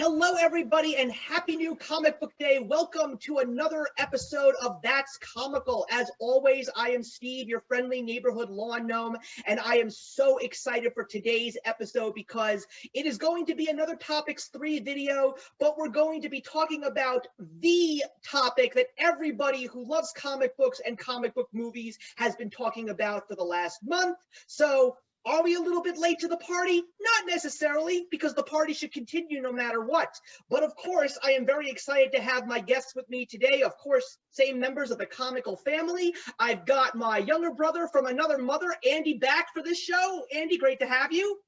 Hello, everybody, and happy new comic book day. Welcome to another episode of That's Comical. As always, I am Steve, your friendly neighborhood lawn gnome, and I am so excited for today's episode because it is going to be another Topics 3 video, but we're going to be talking about the topic that everybody who loves comic books and comic book movies has been talking about for the last month. So, are we a little bit late to the party? Not necessarily, because the party should continue no matter what. But of course, I am very excited to have my guests with me today. Of course, same members of the comical family. I've got my younger brother from another mother, Andy, back for this show. Andy, great to have you.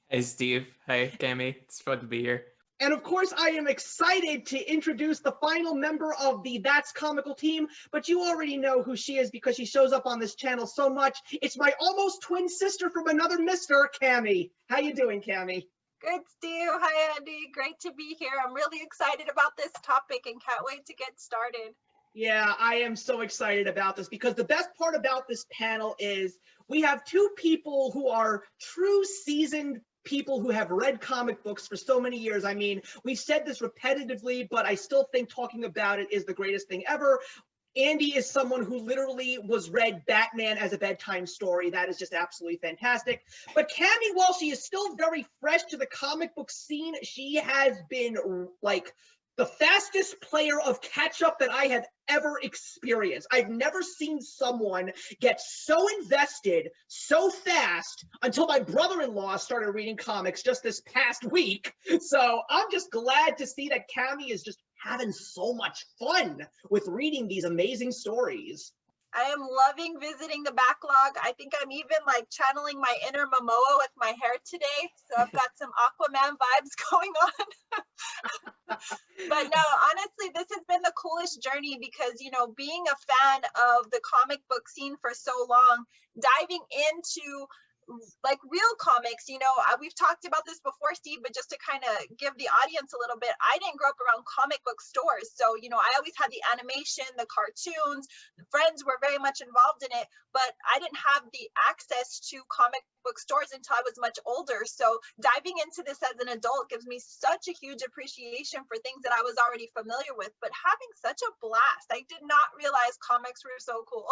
Hey, Steve. Hey, Cammy. It's fun to be here. And of course, I am excited to introduce the final member of the That's Comical team, but you already know who she is because she shows up on this channel so much. It's my almost twin sister from another mister, Cammy. How you doing, Cammy? Good, Steve. Hi, Andy. Great to be here. I'm really excited about this topic and can't wait to get started. Yeah, I am so excited about this because the best part about this panel is we have two people who are true seasoned people who have read comic books for so many years. I mean, we've said this repetitively, but I still think talking about it is the greatest thing ever. Andy is someone who literally was read Batman as a bedtime story. That is just absolutely fantastic. But Cammy, while she is still very fresh to the comic book scene, she has been like the fastest player of catch up that I have ever experienced. I've never seen someone get so invested so fast until my brother-in-law started reading comics just this past week. So I'm just glad to see that Cammy is just having so much fun with reading these amazing stories. I am loving visiting the backlog. I think I'm even like channeling my inner Momoa with my hair today. So I've got some Aquaman vibes going on. But no, honestly, this has been the coolest journey because, you know, being a fan of the comic book scene for so long, diving into like real comics, you know, we've talked about this before, Steve, but just to kind of give the audience a little bit, I didn't grow up around comic book stores. So, you know, I always had the animation, the cartoons, the friends were very much involved in it, but I didn't have the access to comic book stores until I was much older. So diving into this as an adult gives me such a huge appreciation for things that I was already familiar with, but having such a blast. I did not realize comics were so cool.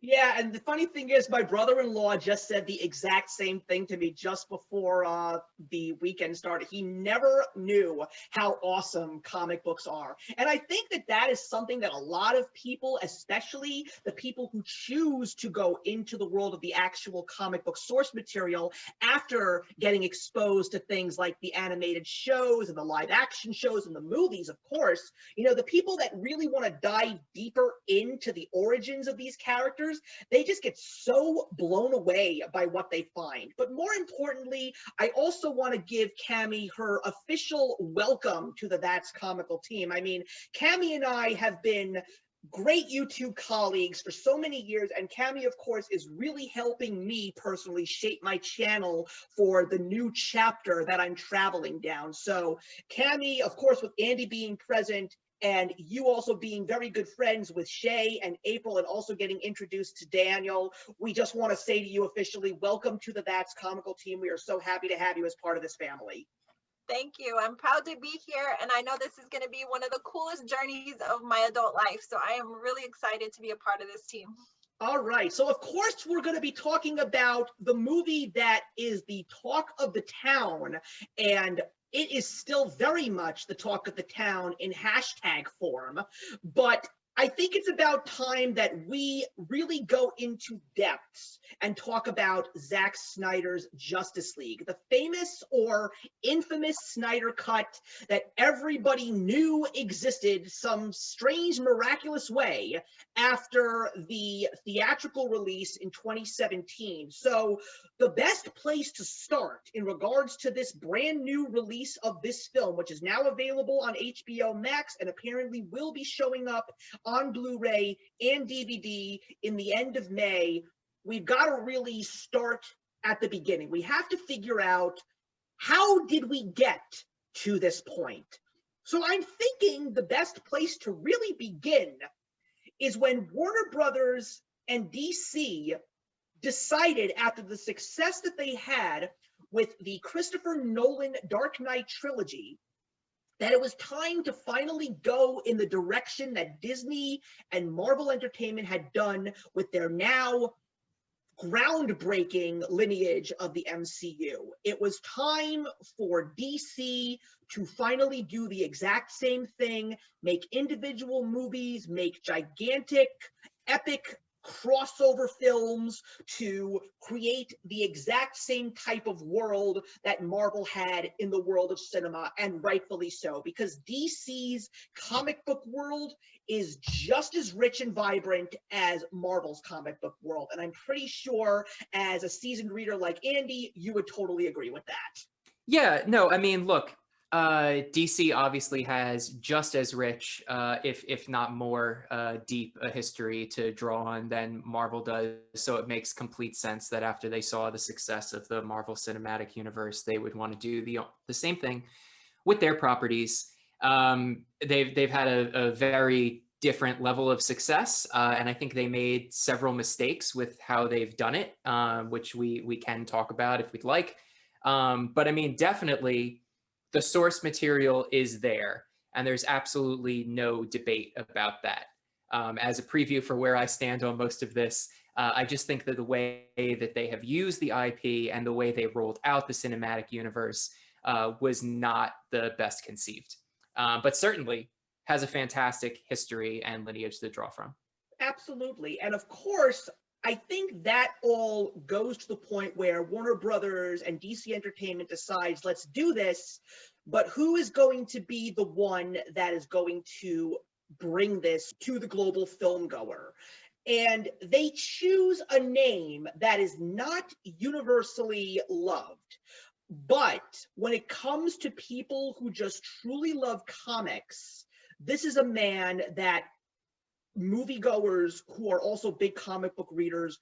Yeah, and the funny thing is my brother-in-law just said the exact same thing to me just before the weekend started. He never knew how awesome comic books are. And I think that that is something that a lot of people, especially the people who choose to go into the world of the actual comic book source material after getting exposed to things like the animated shows and the live action shows and the movies, of course, you know, the people that really want to dive deeper into the origins of these characters, they just get so blown away by what they find. But more importantly, I also want to give Cammy her official welcome to the That's Comical team. I mean, Cammy and I have been great YouTube colleagues for so many years, and Cammy, of course, is really helping me personally shape my channel for the new chapter that I'm traveling down. So Cammy, of course, with Andy being present, and you also being very good friends with Shay and April and also getting introduced to Daniel, we just want to say to you officially, welcome to the That's Comical team. We are so happy to have you as part of this family. Thank you. I'm proud to be here, and I know this is going to be one of the coolest journeys of my adult life, so I am really excited to be a part of this team. All right, so of course we're going to be talking about the movie that is the talk of the town, and it is still very much the talk of the town in hashtag form, but I think it's about time that we really go into depths and talk about Zack Snyder's Justice League, the famous or infamous Snyder Cut that everybody knew existed some strange, miraculous way after the theatrical release in 2017. So the best place to start in regards to this brand new release of this film, which is now available on HBO Max and apparently will be showing up on Blu-ray and DVD in the end of May, we've got to really start at the beginning. We have to figure out, how did we get to this point? So I'm thinking the best place to really begin is when Warner Brothers and DC decided, after the success that they had with the Christopher Nolan Dark Knight trilogy, that it was time to finally go in the direction that Disney and Marvel Entertainment had done with their now groundbreaking lineage of the MCU. It was time for DC to finally do the exact same thing, make individual movies, make gigantic, epic crossover films to create the exact same type of world that Marvel had in the world of cinema, and rightfully so, because DC's comic book world is just as rich and vibrant as Marvel's comic book world. And I'm pretty sure, as a seasoned reader like Andy, you would totally agree with that. Yeah, no, I mean, look, DC obviously has just as rich, if not more, deep a history to draw on than Marvel does. So it makes complete sense that after they saw the success of the Marvel Cinematic Universe, they would want to do the same thing with their properties. They've had a very different level of success, and I think they made several mistakes with how they've done it, which we can talk about if we'd like. But I mean, definitely the source material is there, and there's absolutely no debate about that. As a preview for where I stand on most of this, I just think that the way that they have used the IP and the way they rolled out the cinematic universe was not the best conceived, but certainly has a fantastic history and lineage to draw from. Absolutely. And of course, I think that all goes to the point where Warner Brothers and DC Entertainment decides, let's do this, but who is going to be the one that is going to bring this to the global film goer? And they choose a name that is not universally loved. But when it comes to people who just truly love comics, this is a man that moviegoers who are also big comic book readers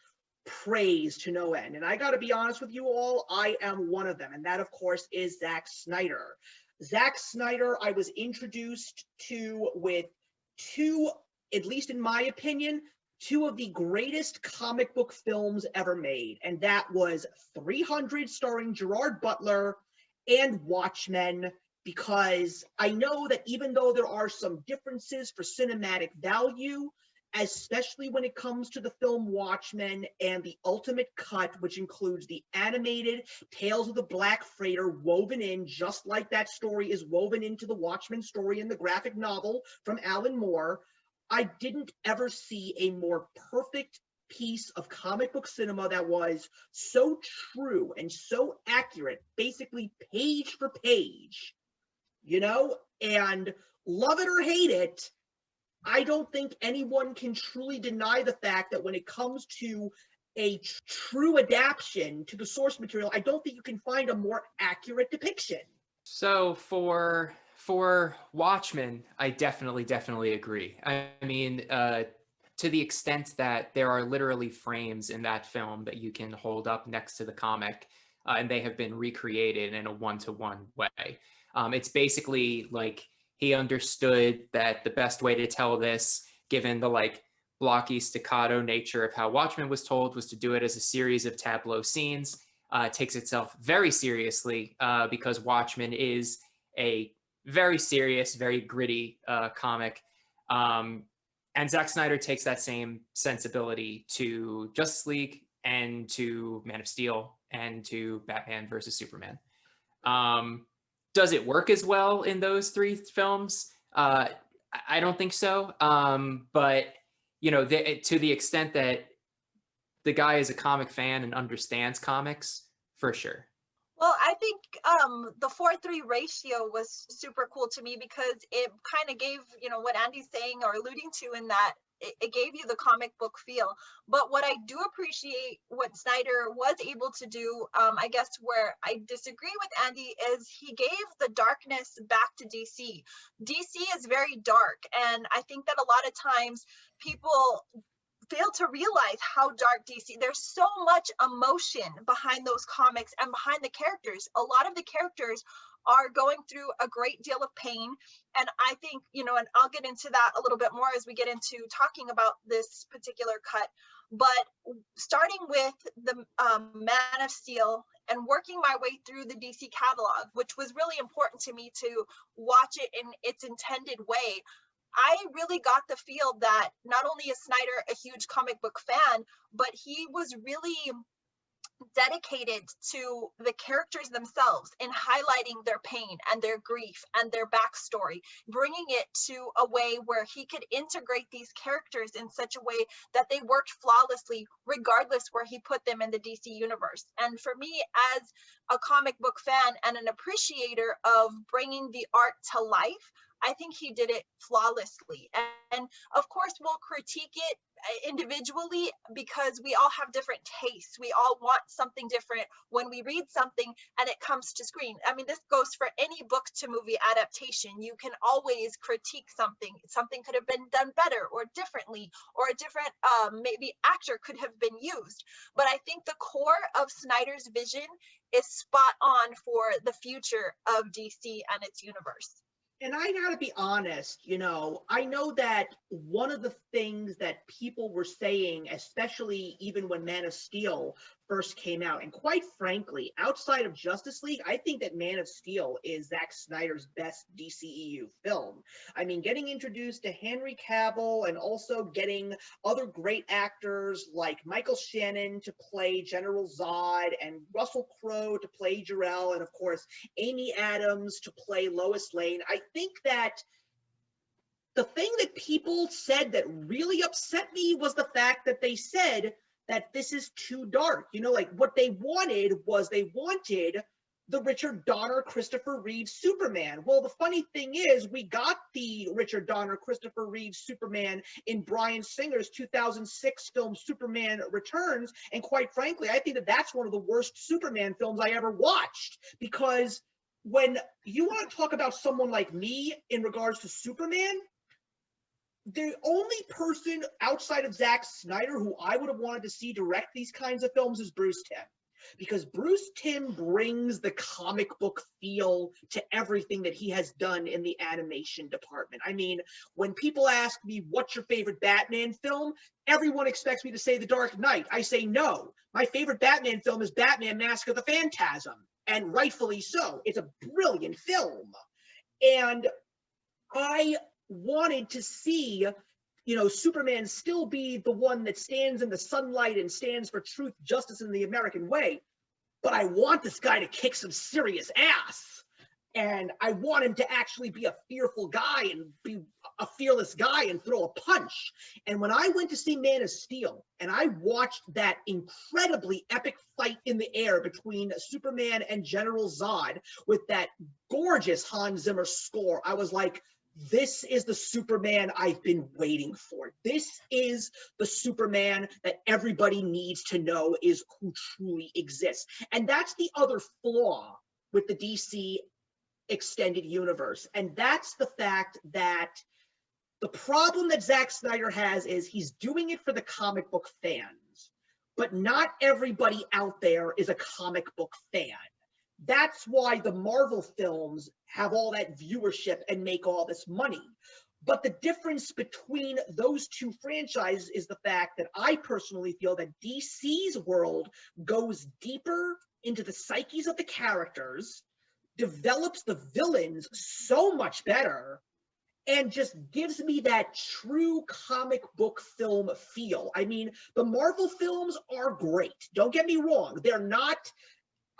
praise to no end. And I got to be honest with you all, I am one of them. And that, of course, is Zack Snyder. Zack Snyder, I was introduced to with two, at least in my opinion, two of the greatest comic book films ever made. And that was 300, starring Gerard Butler, and Watchmen, because I know that even though there are some differences for cinematic value, especially when it comes to the film Watchmen and the ultimate cut, which includes the animated Tales of the Black Freighter woven in, just like that story is woven into the Watchmen story in the graphic novel from Alan Moore, I didn't ever see a more perfect piece of comic book cinema that was so true and so accurate, basically page for page, you know? And love it or hate it, I don't think anyone can truly deny the fact that when it comes to a true adaptation to the source material, I don't think you can find a more accurate depiction. So for Watchmen, I definitely agree. I mean, to the extent that there are literally frames in that film that you can hold up next to the comic, and they have been recreated in a one-to-one way. It's basically like he understood that the best way to tell this, given the like blocky staccato nature of how Watchmen was told, was to do it as a series of tableau scenes. It takes itself very seriously because Watchmen is a very serious, very gritty comic. And Zack Snyder takes that same sensibility to Justice League and to Man of Steel and to Batman versus Superman. Does it work as well in those three films? I don't think so. But, you know, to the extent that the guy is a comic fan and understands comics, for sure. Well, I think the 4:3 ratio was super cool to me because it kind of gave, you know, what Andy's saying or alluding to in that it gave you the comic book feel. But what I do appreciate what Snyder was able to do, I guess where I disagree with Andy, is he gave the darkness back to DC. DC is very dark, and I think that a lot of times people fail to realize how dark DC. There's so much emotion behind those comics and behind the characters. A lot of the characters are going through a great deal of pain, and I think, you know, and I'll get into that a little bit more as we get into talking about this particular cut. But starting with the Man of Steel and working my way through the DC catalog, which was really important to me to watch it in its intended way, I really got the feel that not only is Snyder a huge comic book fan, but he was really dedicated to the characters themselves in highlighting their pain and their grief and their backstory, bringing it to a way where he could integrate these characters in such a way that they worked flawlessly, regardless where he put them in the DC universe. And for me, as a comic book fan and an appreciator of bringing the art to life, I think he did it flawlessly. And of course, we'll critique it individually because we all have different tastes. We all want something different when we read something and it comes to screen. I mean, this goes for any book to movie adaptation. You can always critique something. Something could have been done better or differently, or a different maybe actor could have been used. But I think the core of Snyder's vision is spot on for the future of DC and its universe. And I gotta be honest, I know that one of the things that people were saying, especially even when Man of Steel first came out, and quite frankly, outside of Justice League, I think that Man of Steel is Zack Snyder's best DCEU film. I mean, getting introduced to Henry Cavill and also getting other great actors like Michael Shannon to play General Zod and Russell Crowe to play Jor-El, and of course, Amy Adams to play Lois Lane. I think that the thing that people said that really upset me was the fact that they said that this is too dark. Like what they wanted was they wanted the Richard Donner, Christopher Reeve Superman. Well, the funny thing is we got the Richard Donner, Christopher Reeve Superman in Bryan Singer's 2006 film Superman Returns. And quite frankly, I think that that's one of the worst Superman films I ever watched, because when you want to talk about someone like me in regards to Superman, the only person outside of Zack Snyder who I would have wanted to see direct these kinds of films is Bruce Timm. Because Bruce Timm brings the comic book feel to everything that he has done in the animation department. I mean, when people ask me, what's your favorite Batman film? Everyone expects me to say The Dark Knight. I say no. My favorite Batman film is Batman Mask of the Phantasm. And rightfully so. It's a brilliant film. And I wanted to see, Superman still be the one that stands in the sunlight and stands for truth, justice, and the American way. But I want this guy to kick some serious ass. And I want him to actually be a fearful guy and be a fearless guy and throw a punch. And when I went to see Man of Steel and I watched that incredibly epic fight in the air between Superman and General Zod with that gorgeous Hans Zimmer score, I was like, this is the Superman I've been waiting for. This is the Superman that everybody needs to know is who truly exists. And that's the other flaw with the DC extended universe. And that's the fact that the problem that Zack Snyder has is he's doing it for the comic book fans, but not everybody out there is a comic book fan. That's why the Marvel films have all that viewership and make all this money. But the difference between those two franchises is the fact that I personally feel that DC's world goes deeper into the psyches of the characters, develops the villains so much better, and just gives me that true comic book film feel. I mean, the Marvel films are great. Don't get me wrong. They're not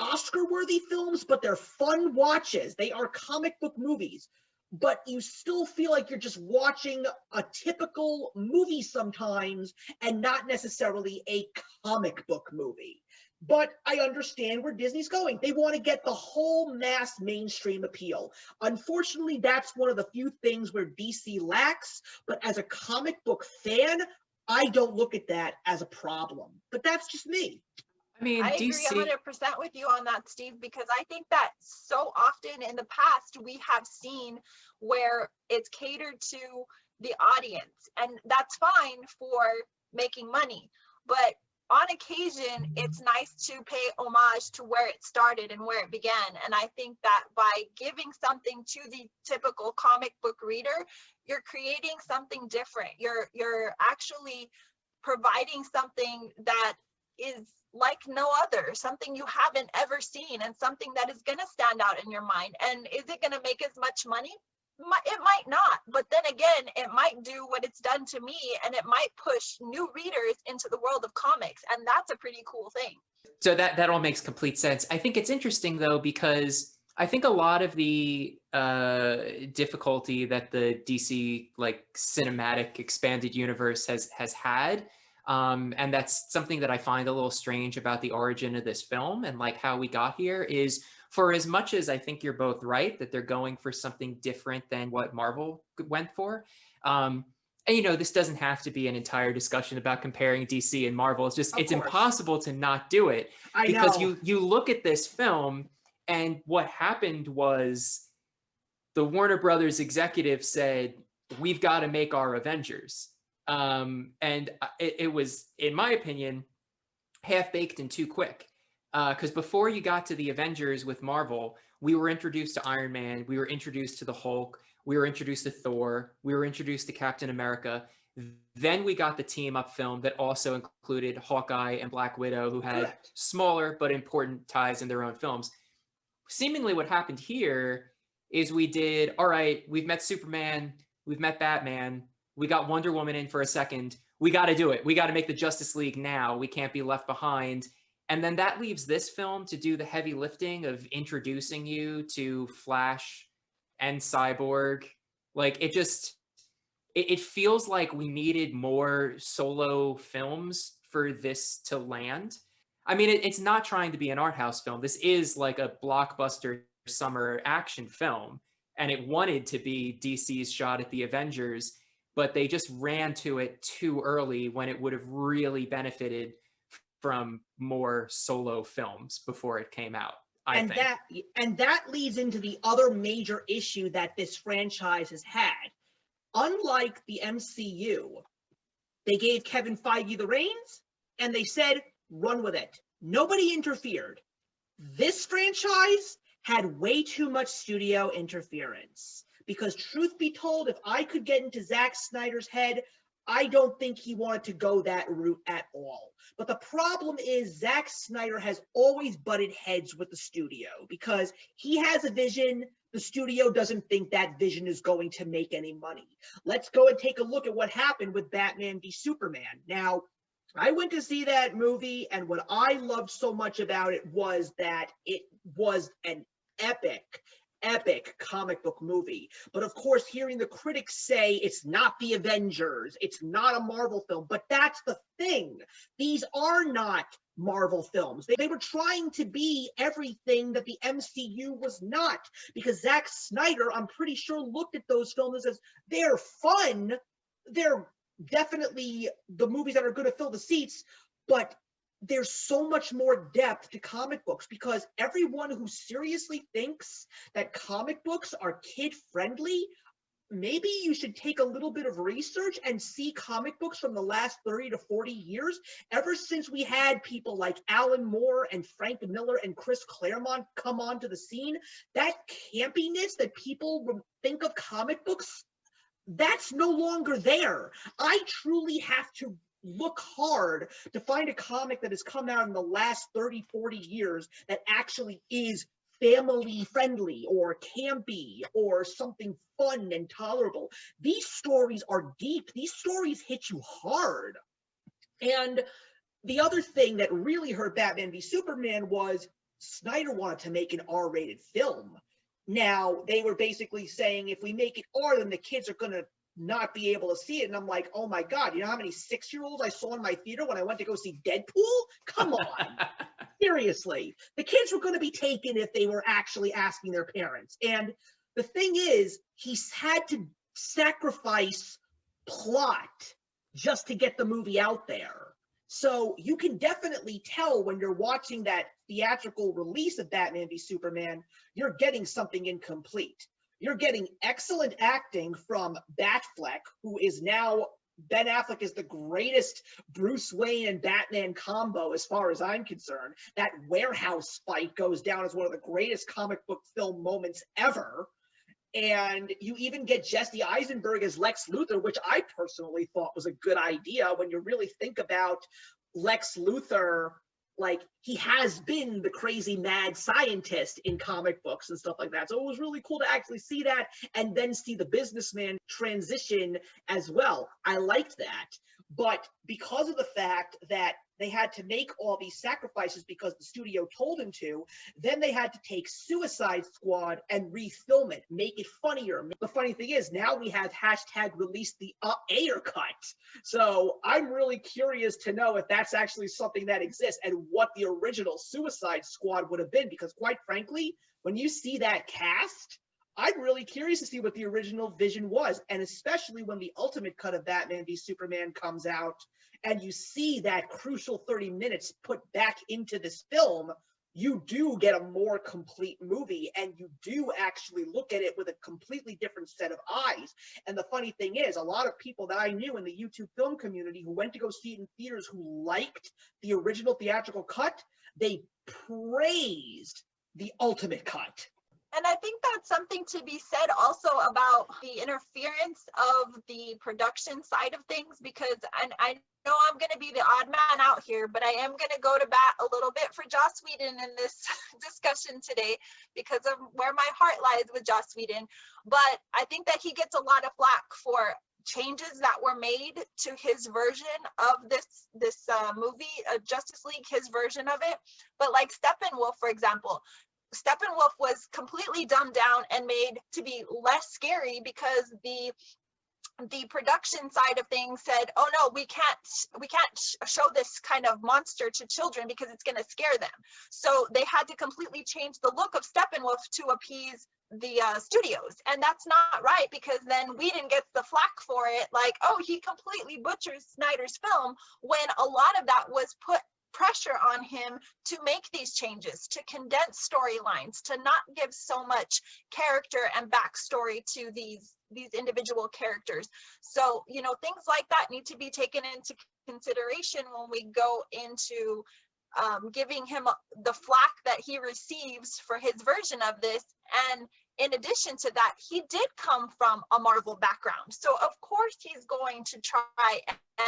Oscar-worthy films, but they're fun watches. They are comic book movies, but you still feel like you're just watching a typical movie sometimes and not necessarily a comic book movie. But I understand where Disney's going. They want to get the whole mass mainstream appeal. Unfortunately, that's one of the few things where DC lacks, but as a comic book fan, I don't look at that as a problem. But that's just me. I mean, I DC... agree 100% with you on that, Steve, because I think that so often in the past we have seen where it's catered to the audience, and that's fine for making money. But on occasion, it's nice to pay homage to where it started and where it began. And I think that by giving something to the typical comic book reader, you're creating something different. You're actually providing something that is like no other, something you haven't ever seen, and something that is going to stand out in your mind. And is it going to make as much money? It might not, but then again, it might do what it's done to me, and it might push new readers into the world of comics, and that's a pretty cool thing. So that all makes complete sense. I think it's interesting though, because I think a lot of the difficulty that the DC like cinematic expanded universe has had, and that's something that I find a little strange about the origin of this film and like how we got here, is for as much as I think you're both right that they're going for something different than what Marvel went for. And you know, this doesn't have to be an entire discussion about comparing DC and Marvel. It's just, it's impossible to not do it, because you look at this film, and what happened was the Warner Brothers executive said, we've got to make our Avengers. And it was, in my opinion, half-baked and too quick. Because before you got to the Avengers with Marvel, we were introduced to Iron Man, we were introduced to the Hulk, we were introduced to Thor, we were introduced to Captain America. Then we got the team-up film that also included Hawkeye and Black Widow, who had smaller but important ties in their own films. Seemingly what happened here is we did, all right, we've met Superman, we've met Batman, we got Wonder Woman in for a second, we got to do it. We got to make the Justice League now. We can't be left behind. And then that leaves this film to do the heavy lifting of introducing you to Flash and Cyborg. Like, it feels like we needed more solo films for this to land. I mean, it's not trying to be an art house film. This is like a blockbuster summer action film, and it wanted to be DC's shot at the Avengers, but they just ran to it too early when it would have really benefited from more solo films before it came out, I think. That leads into the other major issue that this franchise has had. Unlike the MCU, they gave Kevin Feige the reins and they said, run with it. Nobody interfered. This franchise had way too much studio interference, because truth be told, if I could get into Zack Snyder's head, I don't think he wanted to go that route at all. But the problem is Zack Snyder has always butted heads with the studio because he has a vision. The studio doesn't think that vision is going to make any money. Let's go and take a look at what happened with Batman v Superman. Now, I went to see that movie, and what I loved so much about it was that it was an epic comic book movie. But of course, hearing the critics say it's not the Avengers, it's not a Marvel film, but that's the thing. These are not Marvel films. They were trying to be everything that the MCU was not, because Zack Snyder, I'm pretty sure, looked at those films as they're fun, they're definitely the movies that are going to fill the seats, but there's so much more depth to comic books, because everyone who seriously thinks that comic books are kid-friendly, maybe you should take a little bit of research and see comic books from the last 30 to 40 years. Ever since we had people like Alan Moore and Frank Miller and Chris Claremont come onto the scene, that campiness that people think of comic books, that's no longer there. I truly have to look hard to find a comic that has come out in the last 30, 40 years that actually is family friendly or campy or something fun and tolerable. These stories are deep. These stories hit you hard. And the other thing that really hurt Batman v Superman was Snyder wanted to make an R-rated film. Now, they were basically saying, if we make it R, then the kids are going to not be able to see it. And I'm like, oh my God, you know how many 6-year-olds I saw in my theater when I went to go see Deadpool? Come on. Seriously. The kids were going to be taken if they were actually asking their parents. And the thing is, he's had to sacrifice plot just to get the movie out there. So you can definitely tell when you're watching that theatrical release of Batman v Superman, you're getting something incomplete. You're getting excellent acting from Batfleck, who is now, Ben Affleck is the greatest Bruce Wayne and Batman combo as far as I'm concerned. That warehouse fight goes down as one of the greatest comic book film moments ever. And you even get Jesse Eisenberg as Lex Luthor, which I personally thought was a good idea when you really think about Lex Luthor like he has been the crazy mad scientist in comic books and stuff like that. So it was really cool to actually see that and then see the businessman transition as well. I liked that. But because of the fact that they had to make all these sacrifices because the studio told him to, then they had to take Suicide Squad and refilm it, make it funnier. The funny thing is now we have hashtag release the Ayer cut. So I'm really curious to know if that's actually something that exists and what the original Suicide Squad would have been, because quite frankly, when you see that cast, I'm really curious to see what the original vision was, and especially when the ultimate cut of Batman v Superman comes out and you see that crucial 30 minutes put back into this film, you do get a more complete movie, and you do actually look at it with a completely different set of eyes. And the funny thing is, a lot of people that I knew in the YouTube film community who went to go see it in theaters who liked the original theatrical cut, they praised the ultimate cut. And I think that's something to be said also about the interference of the production side of things, because I know I'm going to be the odd man out here, but I am going to go to bat a little bit for Joss Whedon in this discussion today because of where my heart lies with Joss Whedon. But I think that he gets a lot of flack for changes that were made to his version of this movie, Justice League, his version of it. But like Steppenwolf, for example, Steppenwolf was completely dumbed down and made to be less scary because the production side of things said, oh no, we can't show this kind of monster to children because it's going to scare them. So they had to completely change the look of Steppenwolf to appease the studios, and that's not right, because then Whedon gets the flack for it, like, oh, he completely butchers Snyder's film, when a lot of that was put pressure on him to make these changes, to condense storylines, to not give so much character and backstory to these individual characters. So, you know, things like that need to be taken into consideration when we go into giving him the flack that he receives for his version of this. And in addition to that, he did come from a Marvel background. So of course he's going to try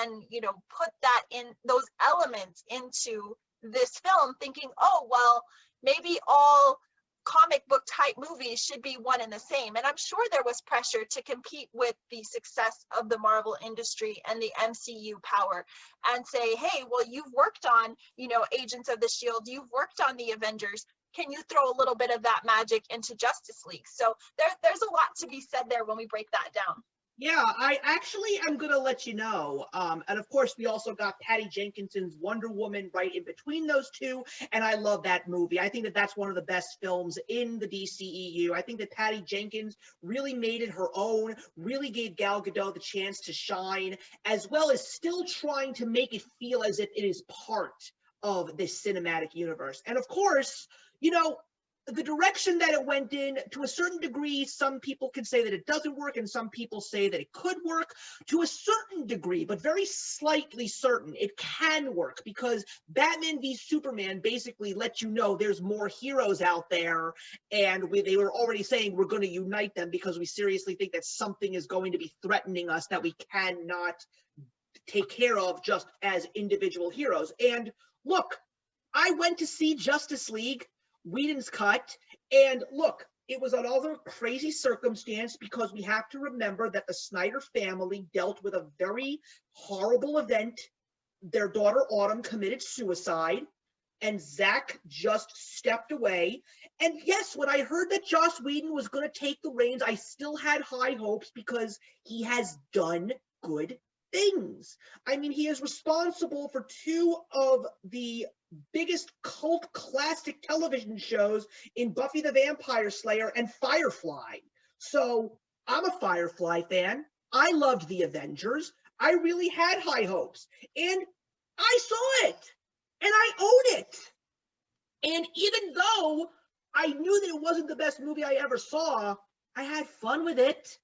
and, you know, put that in, those elements into this film, thinking, oh, well, maybe all comic book type movies should be one and the same. And I'm sure there was pressure to compete with the success of the Marvel industry and the MCU power and say, hey, well, you've worked on, you know, Agents of the Shield, you've worked on the Avengers. Can you throw a little bit of that magic into Justice League? So there's a lot to be said there when we break that down. Yeah, I actually am going to let you know. And of course, we also got Patty Jenkinson's Wonder Woman right in between those two. And I love that movie. I think that that's one of the best films in the DCEU. I think that Patty Jenkins really made it her own, really gave Gal Gadot the chance to shine, as well as still trying to make it feel as if it is part of this cinematic universe. And of course, you know, the direction that it went in, to a certain degree, some people can say that it doesn't work, and some people say that it could work to a certain degree, but very slightly certain it can work, because Batman v Superman basically let you know there's more heroes out there, and they were already saying we're going to unite them because we seriously think that something is going to be threatening us that we cannot take care of just as individual heroes. And look, I went to see Justice League, Whedon's cut, and look, it was another crazy circumstance, because we have to remember that the Snyder family dealt with a very horrible event. Their daughter Autumn committed suicide, and Zack just stepped away. And yes, when I heard that Joss Whedon was going to take the reins, I still had high hopes, because he has done good things. I mean, he is responsible for two of the biggest cult classic television shows in Buffy the Vampire Slayer and Firefly. So I'm a Firefly fan. I loved the Avengers. I really had high hopes, and I saw it, and I own it. And even though I knew that it wasn't the best movie I ever saw, I had fun with it.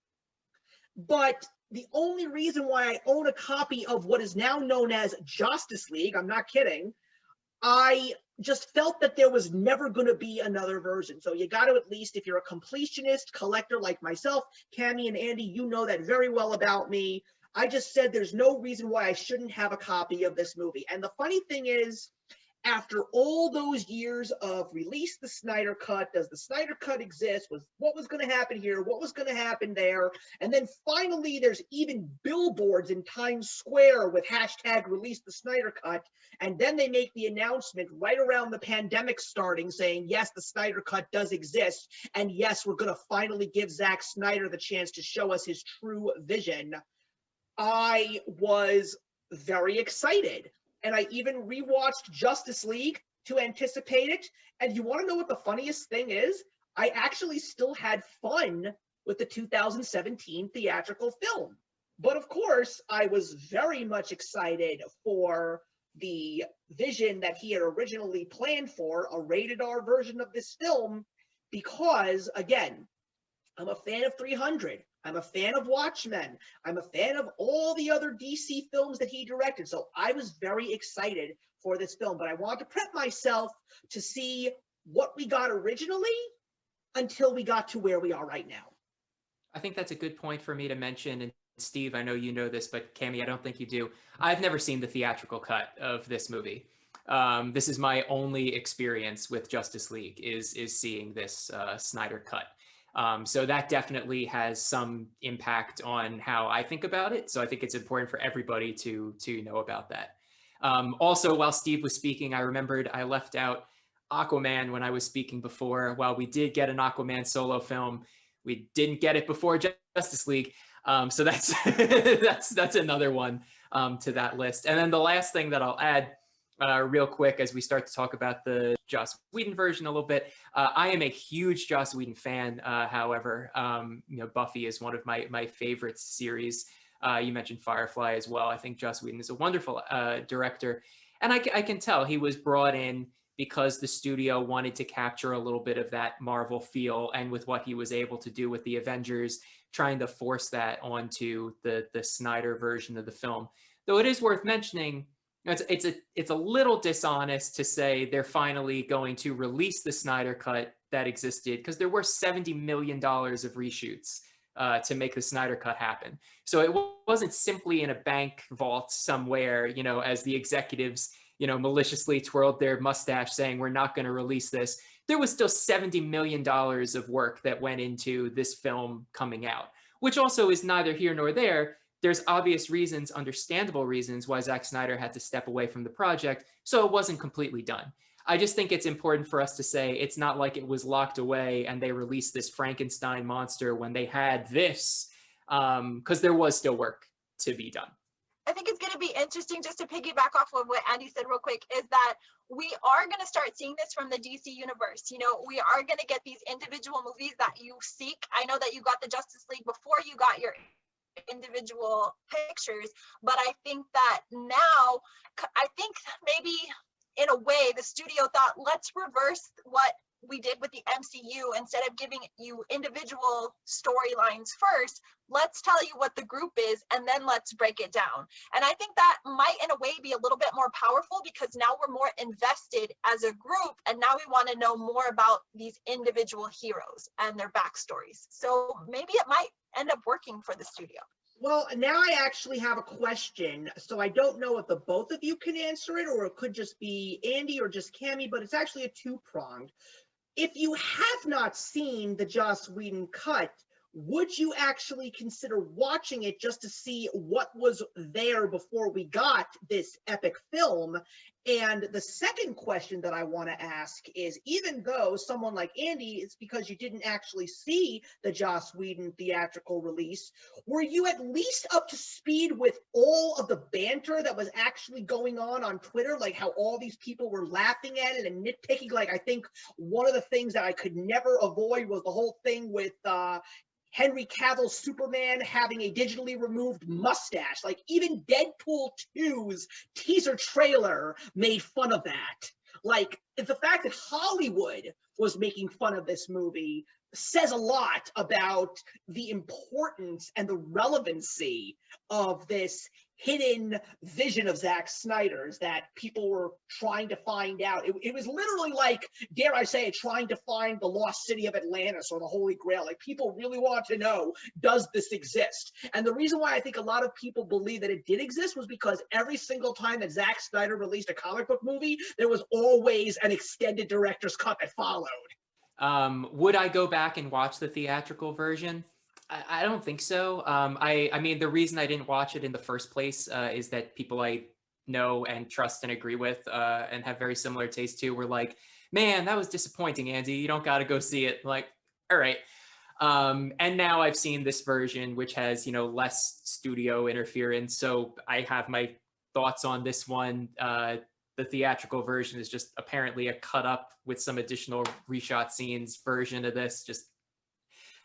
But the only reason why I own a copy of what is now known as Justice League, I'm not kidding, I just felt that there was never going to be another version. So you got to, at least, if you're a completionist collector like myself, Cammie and Andy, you know that very well about me. I just said there's no reason why I shouldn't have a copy of this movie. And the funny thing is, after all those years of release the Snyder Cut, does the Snyder Cut exist? What was going to happen here? What was going to happen there? And then finally, there's even billboards in Times Square with hashtag release the Snyder Cut. And then they make the announcement right around the pandemic starting saying, yes, the Snyder Cut does exist. And yes, we're going to finally give Zack Snyder the chance to show us his true vision. I was very excited. And I even rewatched Justice League to anticipate it. And you want to know what the funniest thing is? I actually still had fun with the 2017 theatrical film. But of course, I was very much excited for the vision that he had originally planned for, a rated R version of this film, because, again, I'm a fan of 300. I'm a fan of Watchmen. I'm a fan of all the other DC films that he directed. So I was very excited for this film, but I wanted to prep myself to see what we got originally until we got to where we are right now. I think that's a good point for me to mention. And Steve, I know you know this, but Cammie, I don't think you do. I've never seen the theatrical cut of this movie. This is my only experience with Justice League is seeing this Snyder cut. So that definitely has some impact on how I think about it. So I think it's important for everybody to know about that. Also, while Steve was speaking, I remembered I left out Aquaman when I was speaking before. While we did get an Aquaman solo film, we didn't get it before Justice League. So that's that's another one to that list. And then the last thing that I'll add real quick as we start to talk about the Joss Whedon version a little bit. I am a huge Joss Whedon fan. However, Buffy is one of my favorite series. You mentioned Firefly as well. I think Joss Whedon is a wonderful director. And I can tell he was brought in because the studio wanted to capture a little bit of that Marvel feel, and with what he was able to do with the Avengers, trying to force that onto the Snyder version of the film. Though it is worth mentioning, it's a little dishonest to say they're finally going to release the Snyder Cut that existed, because there were $70 million of reshoots to make the Snyder Cut happen. So it wasn't simply in a bank vault somewhere, as the executives, maliciously twirled their mustache saying, we're not going to release this. There was still $70 million of work that went into this film coming out, which also is neither here nor there. There's obvious reasons, understandable reasons why Zack Snyder had to step away from the project, so it wasn't completely done. I just think it's important for us to say it's not like it was locked away and they released this Frankenstein monster when they had this, because there was still work to be done. I think it's going to be interesting, just to piggyback off of what Andy said real quick, is that we are going to start seeing this from the DC universe. We are going to get these individual movies that you seek. I know that you got the Justice League before you got your individual pictures, but I think that now, I think maybe in a way the studio thought, let's reverse what we did with the MCU. Instead of giving you individual storylines first, let's tell you what the group is and then let's break it down. And I think that might in a way be a little bit more powerful, because now we're more invested as a group and now we want to know more about these individual heroes and their backstories. So maybe it might end up working for the studio. Well, now I actually have a question. So I don't know if the both of you can answer it, or it could just be Andy or just Cammie, but it's actually a two-pronged. If you have not seen the Joss Whedon cut, would you actually consider watching it just to see what was there before we got this epic film? And the second question that I want to ask is, even though someone like Andy, it's because you didn't actually see the Joss Whedon theatrical release, were you at least up to speed with all of the banter that was actually going on Twitter? Like how all these people were laughing at it and nitpicking. Like, I think one of the things that I could never avoid was the whole thing with Henry Cavill's Superman having a digitally removed mustache. Like, even Deadpool 2's teaser trailer made fun of that. Like, the fact that Hollywood was making fun of this movie says a lot about the importance and the relevancy of this hidden vision of Zack Snyder's that people were trying to find out. It was literally like, dare I say it, trying to find the lost city of Atlantis or the Holy Grail. Like, people really wanted to know, does this exist? And the reason why I think a lot of people believe that it did exist was because every single time that Zack Snyder released a comic book movie, there was always an extended director's cut that followed. Would I go back and watch the theatrical version? I don't think so. I mean, the reason I didn't watch it in the first place is that people I know and trust and agree with and have very similar taste to were like, man, that was disappointing, Andy. You don't got to go see it. Like, all right. And now I've seen this version, which has, less studio interference. So I have my thoughts on this one. The theatrical version is just apparently a cut up with some additional reshot scenes version of this. Just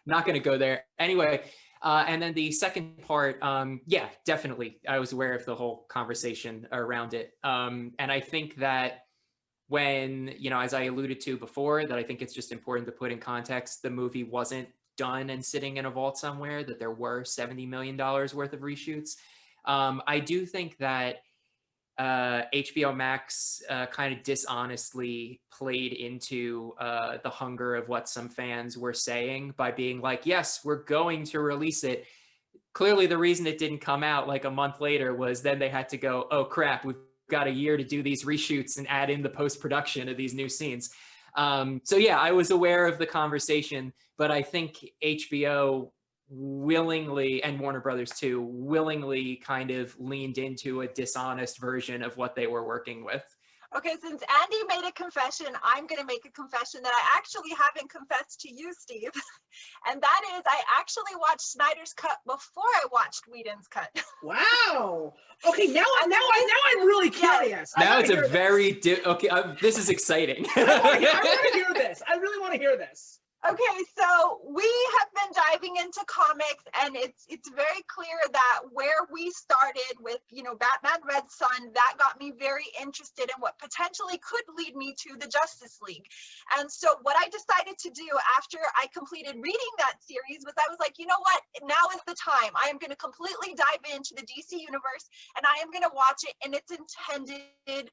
not going to go there. Anyway, and then the second part, yeah, definitely. I was aware of the whole conversation around it. And I think that when, as I alluded to before, that I think it's just important to put in context, the movie wasn't done and sitting in a vault somewhere, that there were $70 million worth of reshoots. I do think that HBO Max kind of dishonestly played into the hunger of what some fans were saying by being like, yes, we're going to release it. Clearly, the reason it didn't come out like a month later was then they had to go, oh, crap, we've got a year to do these reshoots and add in the post-production of these new scenes. So yeah, I was aware of the conversation, but I think HBO willingly, and Warner Brothers too, willingly kind of leaned into a dishonest version of what they were working with. Okay, since Andy made a confession, I'm going to make a confession that I actually haven't confessed to you, Steve. And that is, I actually watched Snyder's cut before I watched Whedon's cut. Wow. Okay, now I'm really curious. Now it's a very okay. This is exciting. I want to hear this. I really want to hear this. Okay, so we have been diving into comics, and it's very clear that where we started with, Batman Red Son, that got me very interested in what potentially could lead me to the Justice League. And so what I decided to do after I completed reading that series was I was like, you know what, now is the time. I am going to completely dive into the DC universe, and I am going to watch it in its intended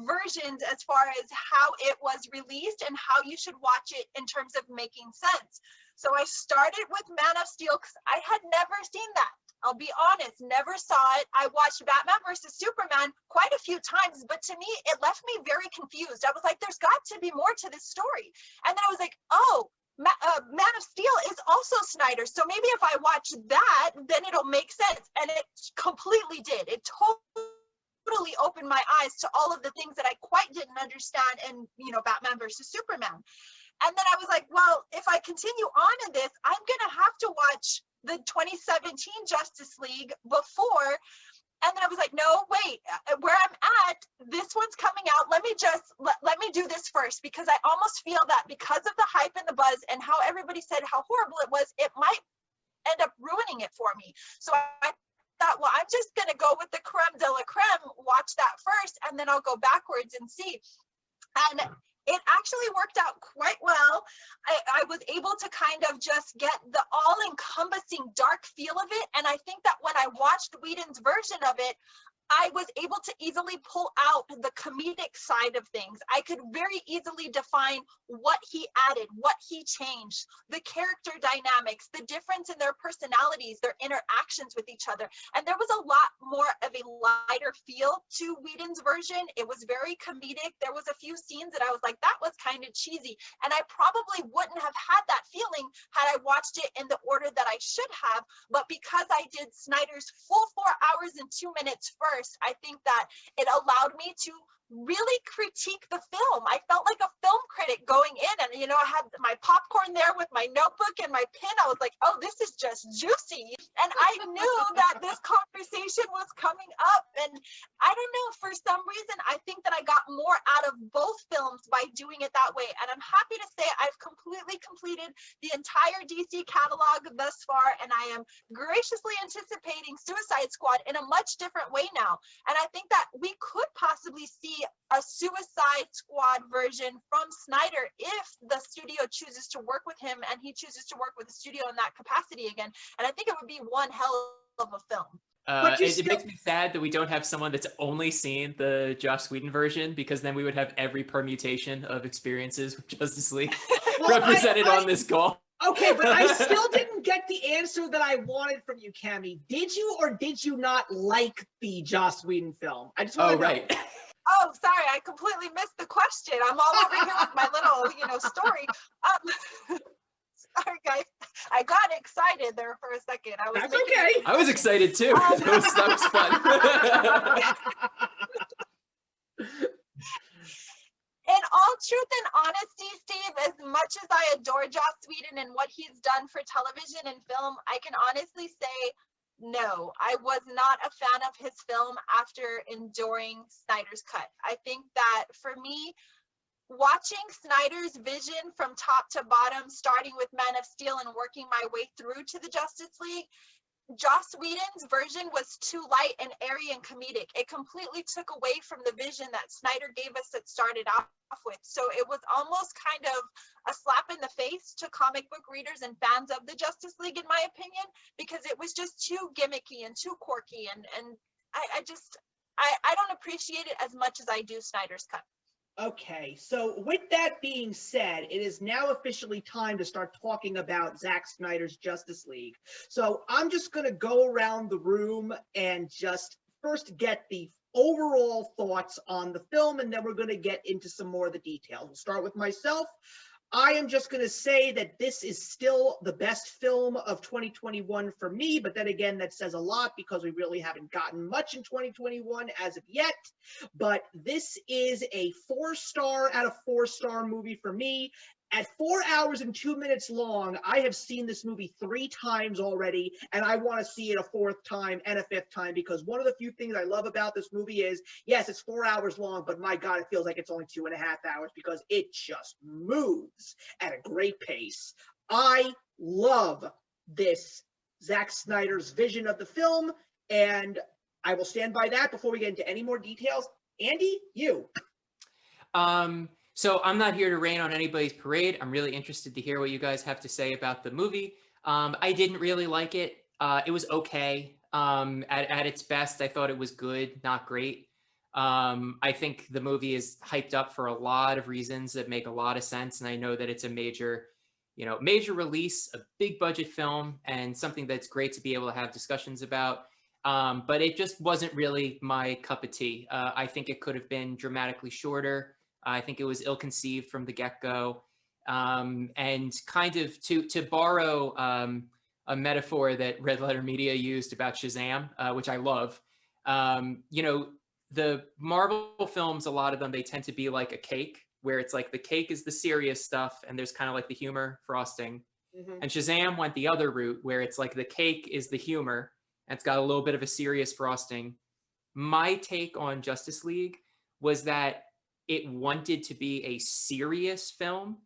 versions as far as how it was released and how you should watch it in terms of making sense. So I started with Man of Steel because I had never seen that. I'll be honest, never saw it. I watched Batman versus Superman quite a few times, but to me, it left me very confused. I was like, there's got to be more to this story. And then I was like, oh, Man of Steel is also Snyder. So maybe if I watch that, then it'll make sense. And it completely did. It totally opened my eyes to all of the things that I quite didn't understand in, Batman versus Superman. And then I was like, well, if I continue on in this, I'm going to have to watch the 2017 Justice League before. And then I was like, no, wait, where I'm at, this one's coming out. Let me do this first, because I almost feel that because of the hype and the buzz and how everybody said how horrible it was, it might end up ruining it for me. So I thought, well, I'm just going to go with the creme de la creme, watch that first, and then I'll go backwards and see. And it actually worked out quite well. I was able to kind of just get the all-encompassing dark feel of it. And I think that when I watched Whedon's version of it, I was able to easily pull out the comedic side of things. I could very easily define what he added, what he changed, the character dynamics, the difference in their personalities, their interactions with each other. And there was a lot more of a lighter feel to Whedon's version. It was very comedic. There was a few scenes that I was like, that was kind of cheesy. And I probably wouldn't have had that feeling had I watched it in the order that I should have. But because I did Snyder's full 4 hours and 2 minutes first, I think that it allowed me to really critique the film. I felt like a film critic going in, and I had my popcorn there with my notebook and my pen. I was like, oh, this is just juicy. And I knew that this conversation was coming up, and I don't know, for some reason I think that I got more out of both films by doing it that way. And I'm happy to say I've completely completed the entire DC catalog thus far, and I am graciously anticipating Suicide Squad in a much different way now. And I think that we could possibly see a Suicide Squad version from Snyder if the studio chooses to work with him and he chooses to work with the studio in that capacity again. And I think it would be one hell of a film. But you It still, makes me sad that we don't have someone that's only seen the Joss Whedon version, because then we would have every permutation of experiences with Justice League well, represented on this call. okay, but I still didn't get the answer that I wanted from you, Cammy. Did you or did you not like the Joss Whedon film? I just want to know. Right. Oh, sorry, I completely missed the question. I'm all over here with my little, story. Sorry, guys. I got excited there for a second. That's okay. I was excited too. That was fun. In all truth and honesty, Steve, as much as I adore Joss Whedon and what he's done for television and film, I can honestly say no, I was not a fan of his film after enduring Snyder's Cut. I think that for me, watching Snyder's vision from top to bottom, starting with Man of Steel and working my way through to the Justice League, Joss Whedon's version was too light and airy and comedic. It completely took away from the vision that Snyder gave us that started off with. So it was almost kind of a slap in the face to comic book readers and fans of the Justice League, in my opinion, because it was just too gimmicky and too quirky. And I don't appreciate it as much as I do Snyder's Cut. Okay, so with that being said, it is now officially time to start talking about Zack Snyder's Justice League. So I'm just going to go around the room and just first get the overall thoughts on the film, and then we're going to get into some more of the details. We'll start with myself. I am just going to say that this is still the best film of 2021 for me, but then again, that says a lot because we really haven't gotten much in 2021 as of yet. But this is a 4-star out of 4-star movie for me. At 4 hours and 2 minutes long, I have seen this movie 3 times already, and I want to see it a 4th time and a 5th time, because one of the few things I love about this movie is, yes, it's 4 hours long, but my God, it feels like it's only 2.5 hours because it just moves at a great pace. I love this Zack Snyder's vision of the film, and I will stand by that before we get into any more details. Andy, you. So I'm not here to rain on anybody's parade. I'm really interested to hear what you guys have to say about the movie. I didn't really like it. It was okay. At its best, I thought it was good, not great. I think the movie is hyped up for a lot of reasons that make a lot of sense. And I know that it's a major release, a big budget film, and something that's great to be able to have discussions about. But it just wasn't really my cup of tea. I think it could have been dramatically shorter. I think it was ill-conceived from the get-go. And kind of to borrow a metaphor that Red Letter Media used about Shazam, which I love, the Marvel films, a lot of them, they tend to be like a cake, where it's like the cake is the serious stuff and there's kind of like the humor frosting. Mm-hmm. And Shazam went the other route, where it's like the cake is the humor and it's got a little bit of a serious frosting. My take on Justice League was that it wanted to be a serious film,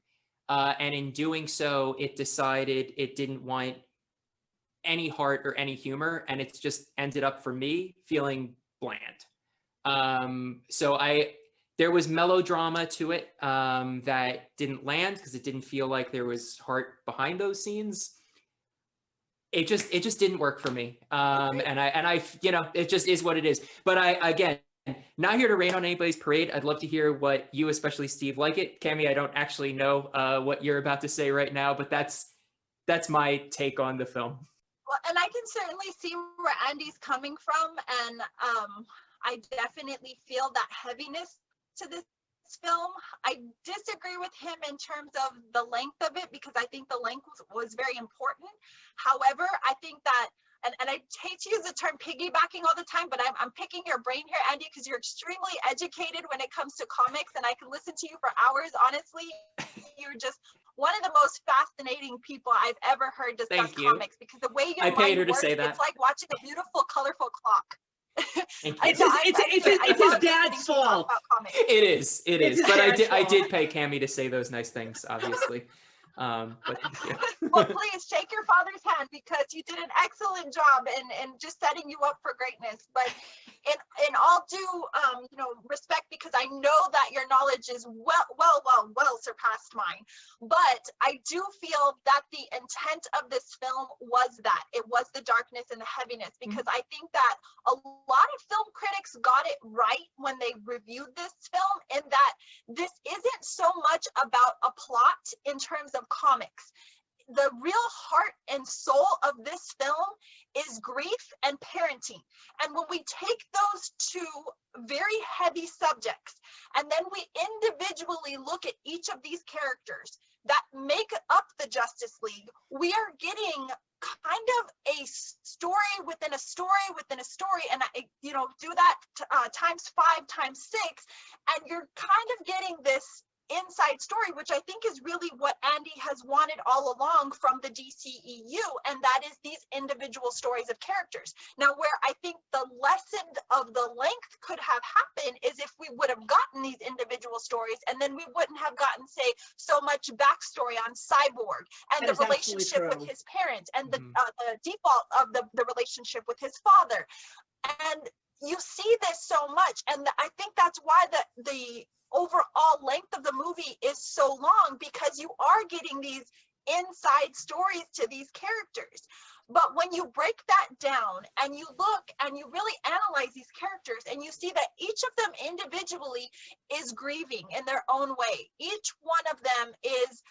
and in doing so, it decided it didn't want any heart or any humor, and it's just ended up, for me, feeling bland. There was melodrama to it that didn't land because it didn't feel like there was heart behind those scenes. It just didn't work for me, and I it just is what it is. But again, not here to rain on anybody's parade. I'd love to hear what you, especially Steve, like it. Cammy, I don't actually know what you're about to say right now, but that's my take on the film. Well, and I can certainly see where Andy's coming from, and I definitely feel that heaviness to this film. I disagree with him in terms of the length of it, because I think the length was very important. However, I think that, and I hate to use the term piggybacking all the time, but I'm picking your brain here, Andy, because you're extremely educated when it comes to comics, and I can listen to you for hours. Honestly, you're just one of the most fascinating people I've ever heard discuss comics, because the way your mind works, it's like watching a beautiful, colorful clock. It's his dad's fault. It is. But I did pay Cammy to say those nice things, obviously. But thank you. Well, please shake your father's hand, because you did an excellent job in just setting you up for greatness. But in all due respect, because I know that your knowledge is well surpassed mine, but I do feel that the intent of this film was that it was the darkness and the heaviness, because I think that a lot of film critics got it right when they reviewed this film, in that this isn't so much about a plot in terms of comics. The real heart and soul of this film is grief and parenting. And when we take those two very heavy subjects, and then we individually look at each of these characters that make up the Justice League, we are getting kind of a story within a story within a story. And do that times 5 times 6, and you're kind of getting this inside story, which I think is really what Andy has wanted all along from the DCEU, and that is these individual stories of characters. Now, where I think the lesson of the length could have happened is if we would have gotten these individual stories, and then we wouldn't have gotten, say, so much backstory on Cyborg and the relationship with his parents, and the default of the relationship with his father. And you see this so much, and I think that's why the overall length of the movie is so long, because you are getting these inside stories to these characters. But when you break that down and you look and you really analyze these characters, and you see that each of them individually is grieving in their own way, each one of them is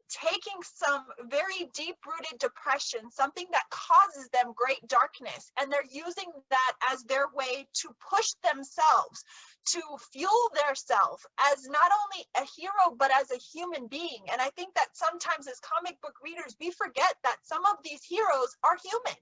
taking some very deep-rooted depression, something that causes them great darkness, and they're using that as their way to push themselves, to fuel their self as not only a hero, but as a human being. And I think that sometimes as comic book readers, we forget that some of these heroes are human.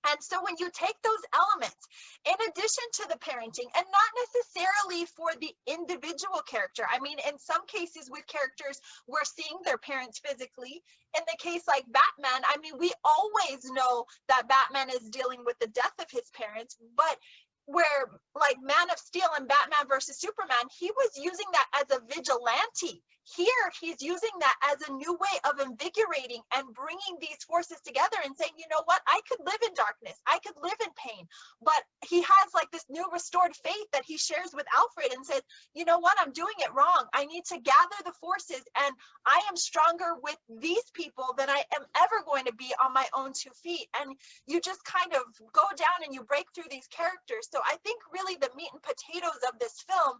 And so when you take those elements, in addition to the parenting, and not necessarily for the individual character, I mean, in some cases with characters, we're seeing their parents physically. In the case like Batman, I mean, we always know that Batman is dealing with the death of his parents, but where like Man of Steel and Batman versus Superman, he was using that as a vigilante. Here, he's using that as a new way of invigorating and bringing these forces together and saying, you know what, I could live in darkness, I could live in pain. But he has like this new restored faith that he shares with Alfred and says, you know what, I'm doing it wrong. I need to gather the forces, and I am stronger with these people than I am ever going to be on my own 2 feet. And you just kind of go down and you break through these characters. So I think really the meat and potatoes of this film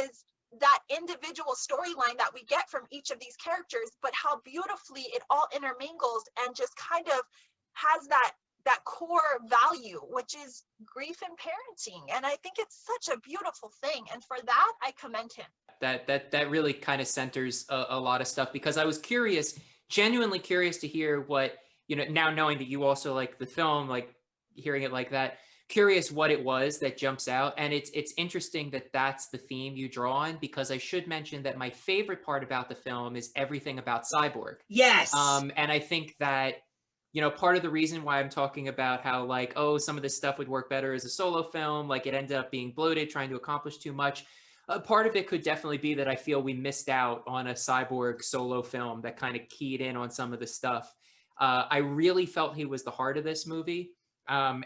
is that individual storyline that we get from each of these characters, but how beautifully it all intermingles and just kind of has that core value, which is grief and parenting. And I think it's such a beautiful thing, and for that I commend him. That really kind of centers a lot of stuff, because I was curious, genuinely curious to hear what, now knowing that you also like the film, like hearing it like that, curious what it was that jumps out. And it's interesting that that's the theme you draw on, because I should mention that my favorite part about the film is everything about Cyborg. Yes. And I think that, part of the reason why I'm talking about how like, oh, some of this stuff would work better as a solo film, like it ended up being bloated, trying to accomplish too much. Part of it could definitely be that I feel we missed out on a Cyborg solo film that kind of keyed in on some of the stuff. I really felt he was the heart of this movie.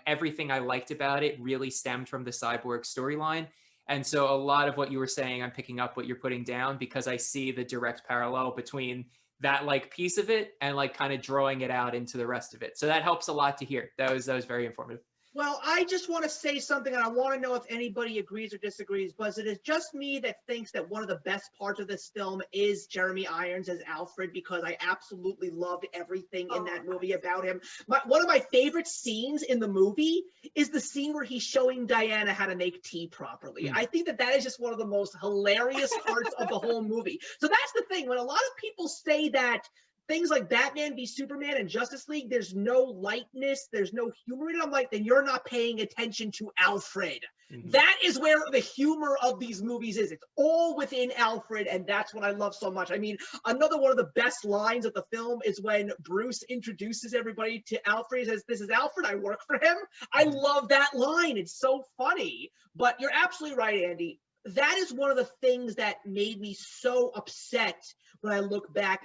Everything I liked about it really stemmed from the Cyborg storyline. And so a lot of what you were saying, I'm picking up what you're putting down, because I see the direct parallel between that like piece of it and like kind of drawing it out into the rest of it. So that helps a lot to hear. That was very informative. Well, I just want to say something, and I want to know if anybody agrees or disagrees, but it is just me that thinks that one of the best parts of this film is Jeremy Irons as Alfred, because I absolutely loved everything in that movie about him. One of my favorite scenes in the movie is the scene where he's showing Diana how to make tea properly. I think that is just one of the most hilarious parts of the whole movie. So that's the thing. When a lot of people say that things like Batman v Superman and Justice League, there's no lightness, there's no humor in it, I'm like, then you're not paying attention to Alfred. That is where the humor of these movies is. It's all within Alfred, and that's what I love so much. I mean, another one of the best lines of the film is when Bruce introduces everybody to Alfred. He says, "This is Alfred, I work for him." I love that line. It's so funny. But you're absolutely right, Andy. that is one of the things that made me so upset when I look back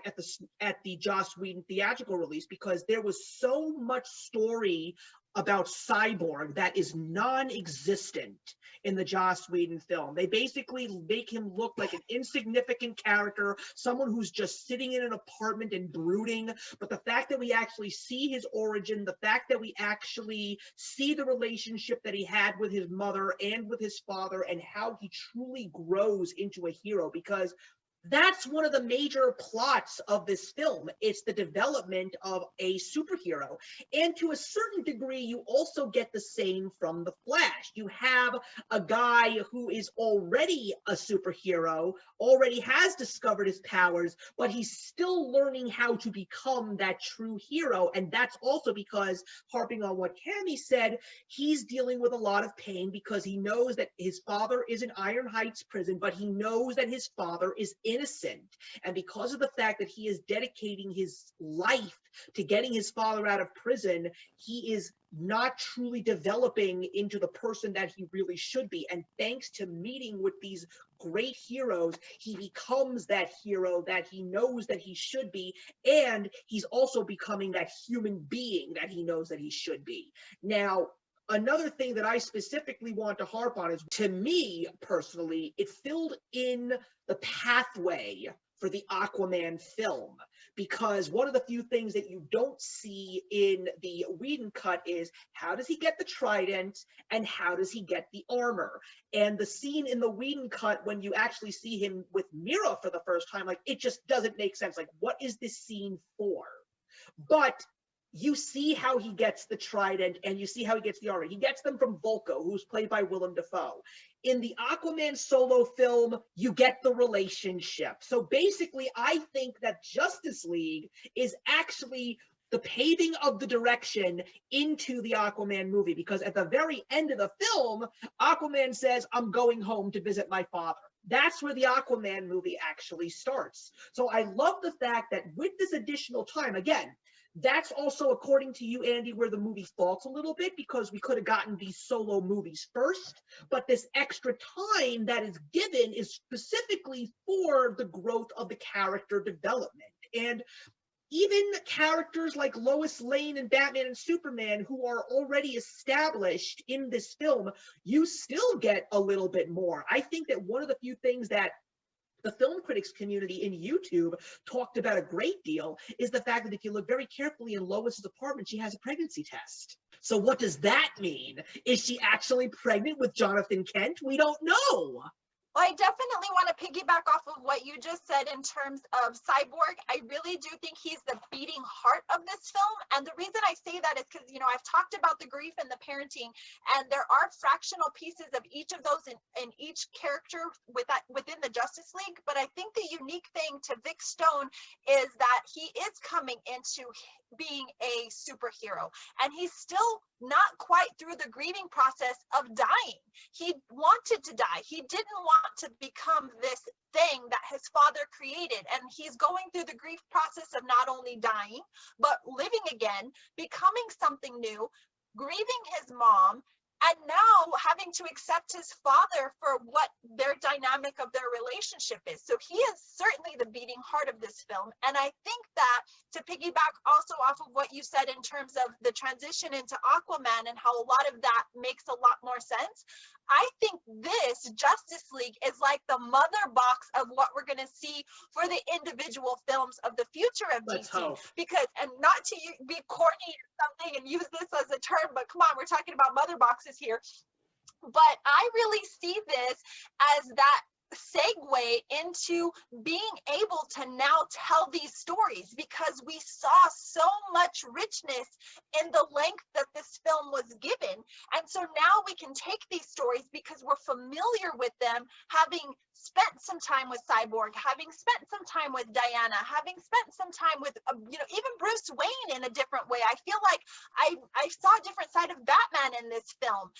at the Joss Whedon theatrical release, because there was so much story about Cyborg that is non-existent in the Joss Whedon film. They basically make him look like an insignificant character, someone who's just sitting in an apartment and brooding. But the fact that we actually see his origin, the fact that we actually see the relationship that he had with his mother and with his father, and how he truly grows into a hero, because that's one of the major plots of this film. It's the development of a superhero. And to a certain degree, you also get the same from The Flash. You have a guy who is already a superhero, already has discovered his powers, but he's still learning how to become that true hero. And that's also because, harping on what Cammie said, he's dealing with a lot of pain because he knows that his father is in Iron Heights prison, but he knows that his father is innocent. And because of the fact that he is dedicating his life to getting his father out of prison, he is not truly developing into the person that he really should be. And thanks to meeting with these great heroes, he becomes that hero that he knows that he should be, and he's also becoming that human being that he knows that he should be. Now, another thing that I specifically want to harp on is, to me personally, it filled in the pathway for the Aquaman film, because one of the few things that you don't see in the Whedon cut is, how does he get the trident and how does he get the armor? And the scene in the Whedon cut, when you actually see him with Mira for the first time, like, it just doesn't make sense. Like, what is this scene for? But you see how he gets the trident and you see how he gets the armor. He gets them from Volko, who's played by Willem Dafoe. In the Aquaman solo film, you get the relationship. So basically, I think that Justice League is actually the paving of the direction into the Aquaman movie, because at the very end of the film, Aquaman says, "I'm going home to visit my father." That's where the Aquaman movie actually starts. So I love the fact that with this additional time, again, that's also, according to you, Andy, where the movie faults a little bit, because we could have gotten these solo movies first, but this extra time that is given is specifically for the growth of the character development. And even characters like Lois Lane and Batman and Superman, who are already established in this film, you still get a little bit more. I think that one of the few things that the film critics community in YouTube talked about a great deal is the fact that if you look very carefully in Lois's apartment, she has a pregnancy test. So what does that mean? Is she actually pregnant with Jonathan Kent? We don't know. Well, I definitely want to piggyback off of what you just said in terms of Cyborg. I really do think he's the beating heart of this film. And the reason I say that is because, you know, I've talked about the grief and the parenting, and there are fractional pieces of each of those in each character within the Justice League. But I think the unique thing to Vic Stone is that he is coming into being a superhero, and he's still not quite through the grieving process of dying. He wanted to die. He didn't want to become this thing that his father created, and he's going through the grief process of not only dying but living again, becoming something new, grieving his mom, and now having to accept his father for what their dynamic of their relationship is. So he is certainly the beating heart of this film. And I think that, to piggyback also off of what you said in terms of the transition into Aquaman and how a lot of that makes a lot more sense, I think this Justice League is like the mother box of what we're going to see for the individual films of the future of Let's DC. hope. Because, and not to be corny or something and use this as a term, but come on, we're talking about mother boxes here. But I really see this as that segue into being able to now tell these stories, because we saw so much richness in the length that this film was given. And so now we can take these stories because we're familiar with them, having spent some time with Cyborg, having spent some time with Diana, having spent some time with, you know, even Bruce Wayne in a different way. I feel like I saw a different side of Batman in this film.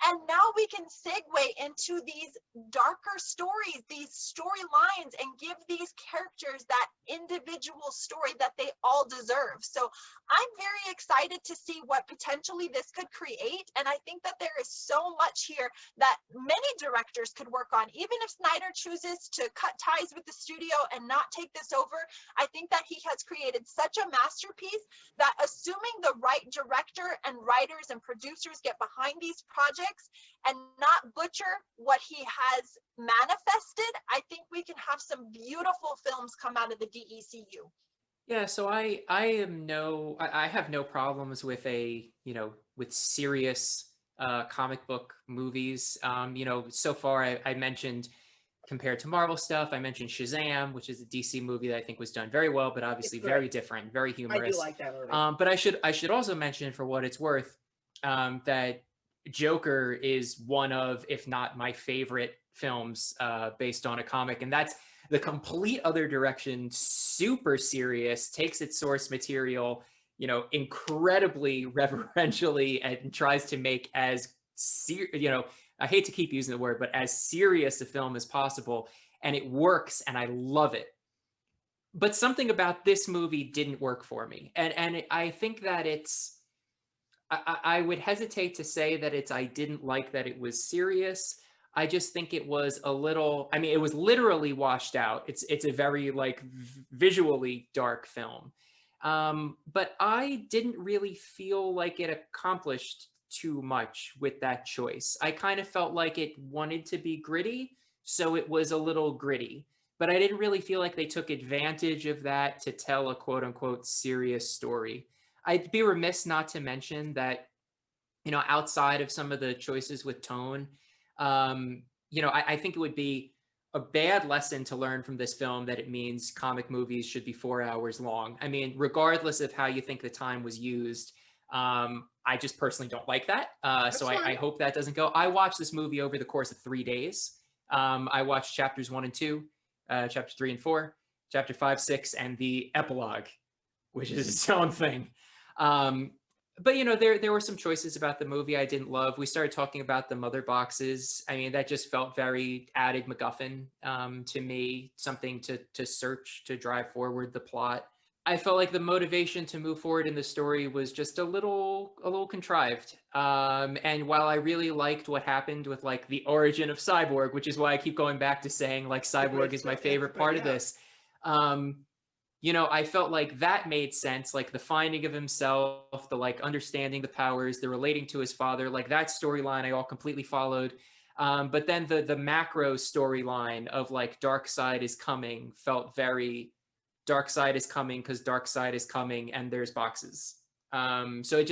And now we can segue into these darker stories, these storylines, and give these characters that individual story that they all deserve. So I'm very excited to see what potentially this could create. And I think that there is so much here that many directors could work on. Even if Snyder chooses to cut ties with the studio and not take this over, I think that he has created such a masterpiece that, assuming the right director and writers and producers get behind these projects and not butcher what he has manifested, I think we can have some beautiful films come out of the DECU. Yeah, so I have no problems with with serious comic book movies. So far I mentioned, compared to Marvel stuff, I mentioned Shazam, which is a DC movie that I think was done very well, but obviously very different, very humorous. I do like that already. But I should also mention, for what it's worth, that Joker is one of, if not my favorite films based on a comic, and that's the complete other direction. Super serious, takes its source material, incredibly reverentially, and tries to make as I hate to keep using the word, but as serious a film as possible, and it works, and I love it. But something about this movie didn't work for me, and I think that I would hesitate to say that I didn't like that it was serious. I just think it was a little, it was literally washed out. It's a very visually dark film. But I didn't really feel like it accomplished too much with that choice. I kind of felt like it wanted to be gritty, so it was a little gritty. But I didn't really feel like they took advantage of that to tell a quote unquote serious story. I'd be remiss not to mention that, outside of some of the choices with tone, I think it would be a bad lesson to learn from this film that it means comic movies should be 4 hours long. Regardless of how you think the time was used, I just personally don't like that. So I hope that doesn't go. I watched this movie over the course of 3 days. I watched chapters 1 and 2, chapters 3 and 4, chapter 5, 6, and the epilogue, which is its own thing. But there were some choices about the movie I didn't love. We started talking about the mother boxes. That just felt very added MacGuffin to me, something to search to drive forward the plot. I felt like the motivation to move forward in the story was just a little contrived. And while I really liked what happened with the origin of Cyborg, which is why I keep going back to saying Cyborg is my favorite part of this. I felt like that made sense, the finding of himself, the understanding the powers, the relating to his father, that storyline I all completely followed. But then the macro storyline of Darkseid is coming felt very Darkseid is coming because Darkseid is coming and there's boxes. So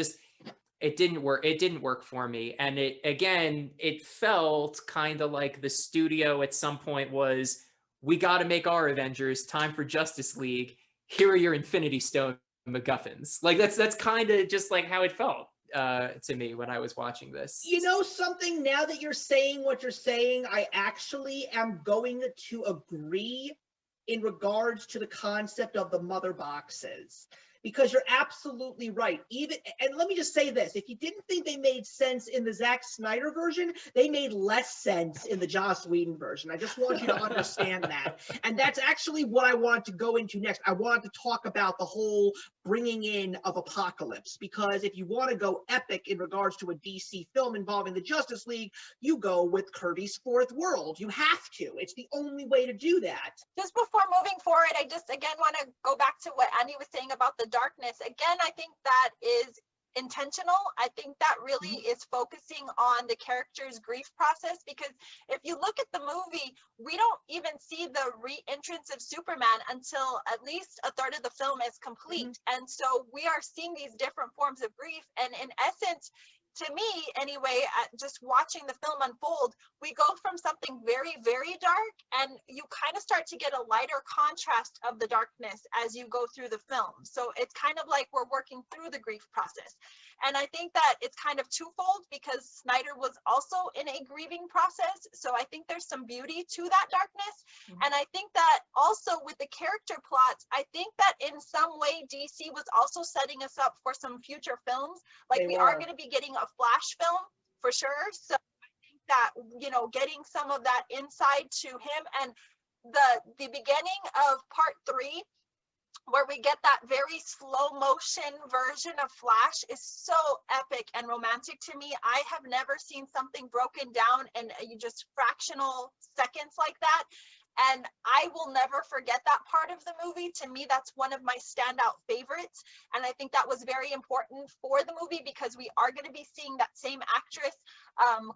it didn't work. It didn't work for me. And it felt kind of like the studio at some point was, we got to make our Avengers, time for Justice League. Here are your Infinity Stone MacGuffins. That's kind of just how it felt to me when I was watching this. Something, now that you're saying what you're saying, I actually am going to agree in regards to the concept of the mother boxes. Because you're absolutely right. And let me just say this, if you didn't think they made sense in the Zack Snyder version, they made less sense in the Joss Whedon version. I just want you to understand that. And that's actually what I want to go into next. I want to talk about the whole bringing in of Apocalypse, because if you want to go epic in regards to a DC film involving the Justice League, you go with Kirby's Fourth World. You have to. It's the only way to do that. Just before moving forward, I just again want to go back to what Andy was saying about the darkness. Again, I think that is intentional. I think that really is focusing on the character's grief process, because if you look at the movie, we don't even see the re-entrance of Superman until at least a third of the film is complete. And so we are seeing these different forms of grief, and in essence, to me anyway, just watching the film unfold, we go from something very, very dark, and you kind of start to get a lighter contrast of the darkness as you go through the film. So it's kind of like we're working through the grief process. And I think that it's kind of twofold, because Snyder was also in a grieving process. So I think there's some beauty to that darkness. And I think that also with the character plots, I think that in some way DC was also setting us up for some future films. We are going to be getting a Flash film for sure. So I think that, you know, getting some of that insight to him, and the beginning of part 3, where we get that very slow motion version of Flash, is so epic and romantic to me. I have never seen something broken down in just fractional seconds like that. And I will never forget that part of the movie. To me, that's one of my standout favorites. And I think that was very important for the movie, because we are going to be seeing that same actress,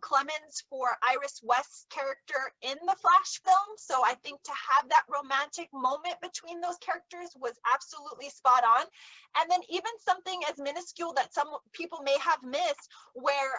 Clemens, for Iris West's character in the Flash film. So I think to have that romantic moment between those characters was absolutely spot on. And then even something as minuscule that some people may have missed, where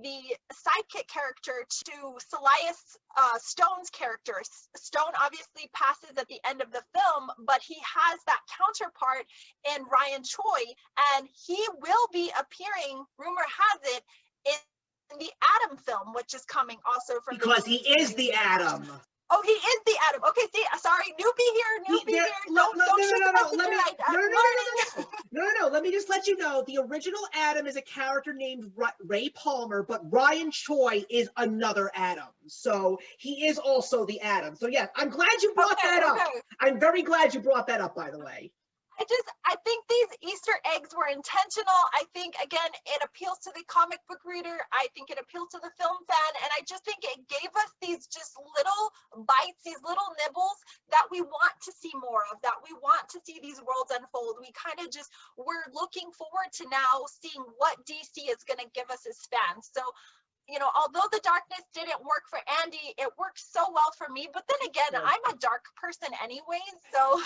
the sidekick character to Salias Stone's character, Stone obviously passes at the end of the film, but he has that counterpart in Ryan Choi, and he will be appearing, rumor has it, in the Atom film, which is coming also from because he is the Atom. Oh, he is the Atom. Okay, see, sorry, newbie here, newbie here. Don't shoot the messenger. No. Let me just let you know, the original Atom is a character named Ray Palmer, but Ryan Choi is another Atom. So he is also the Atom. So yeah, I'm glad you brought that up. I'm very glad you brought that up, by the way. I think these Easter eggs were intentional. I think, again, it appeals to the comic book reader. I think it appeals to the film fan. And I just think it gave us these just little bites, these little nibbles that we want to see more of, that we want to see these worlds unfold. We're looking forward to now seeing what DC is going to give us as fans. So, you know, although the darkness didn't work for Andy, it worked so well for me. But then again, I'm a dark person anyway, so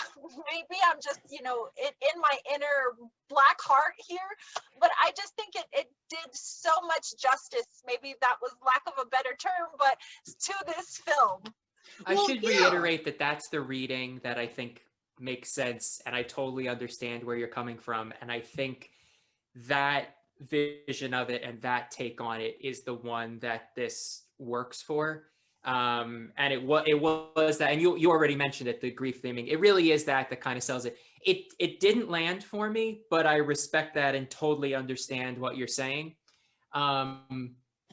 maybe I'm just, you know, in my inner black heart here. But I just think it did so much justice, maybe that was lack of a better term, but to this film. I should reiterate that that's the reading that I think makes sense, and I totally understand where you're coming from. And I think that vision of it and that take on it is the one that this works for. And it was that, and you already mentioned it, the grief theming. It really is that kind of sells it. It didn't land for me, but I respect that and totally understand what you're saying.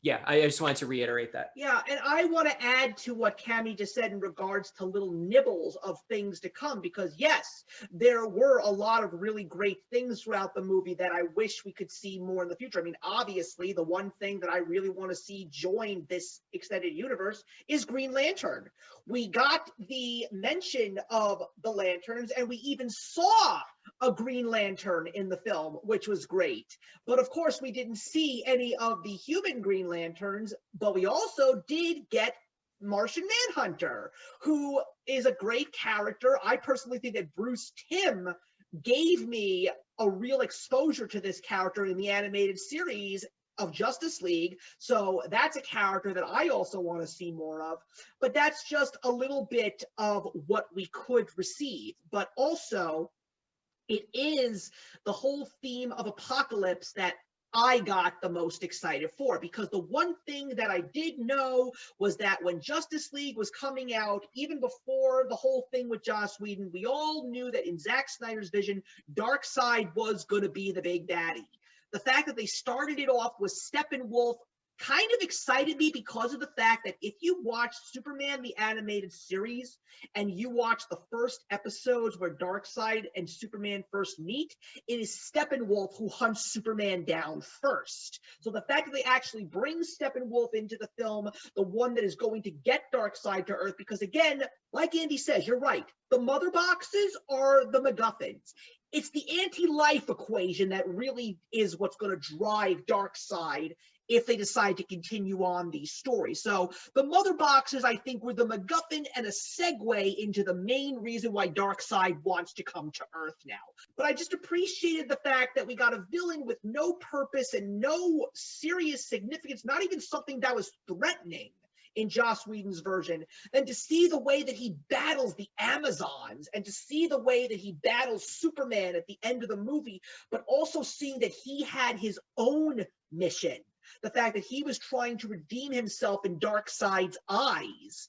Yeah, I just wanted to reiterate that. Yeah, and I want to add to what Cammie just said in regards to little nibbles of things to come, because yes, there were a lot of really great things throughout the movie that I wish we could see more in the future. I mean, obviously, the one thing that I really want to see join this extended universe is Green Lantern. We got the mention of the Lanterns, and we even saw a Green Lantern in the film, which was great. But of course, we didn't see any of the human Green Lanterns, but we also did get Martian Manhunter, who is a great character. I personally think that Bruce Timm gave me a real exposure to this character in the animated series of Justice League. So that's a character that I also want to see more of. But that's just a little bit of what we could receive. But also, it is the whole theme of Apocalypse that I got the most excited for, because the one thing that I did know was that when Justice League was coming out, even before the whole thing with Joss Whedon, we all knew that in Zack Snyder's vision, Darkseid was going to be the big baddie. The fact that they started it off with Steppenwolf kind of excited me, because of the fact that if you watch Superman the animated series and you watch the first episodes where Darkseid and Superman first meet, it is Steppenwolf who hunts Superman down first. So the fact that they actually bring Steppenwolf into the film, the one that is going to get Darkseid to Earth, because again, like Andy says, you're right, the mother boxes are the MacGuffins. It's the anti-life equation that really is what's going to drive Darkseid if they decide to continue on these stories. So the mother boxes, I think, were the MacGuffin and a segue into the main reason why Darkseid wants to come to Earth now. But I just appreciated the fact that we got a villain with no purpose and no serious significance, not even something that was threatening in Joss Whedon's version, and to see the way that he battles the Amazons and to see the way that he battles Superman at the end of the movie, but also seeing that he had his own mission. The fact that he was trying to redeem himself in Darkseid's eyes,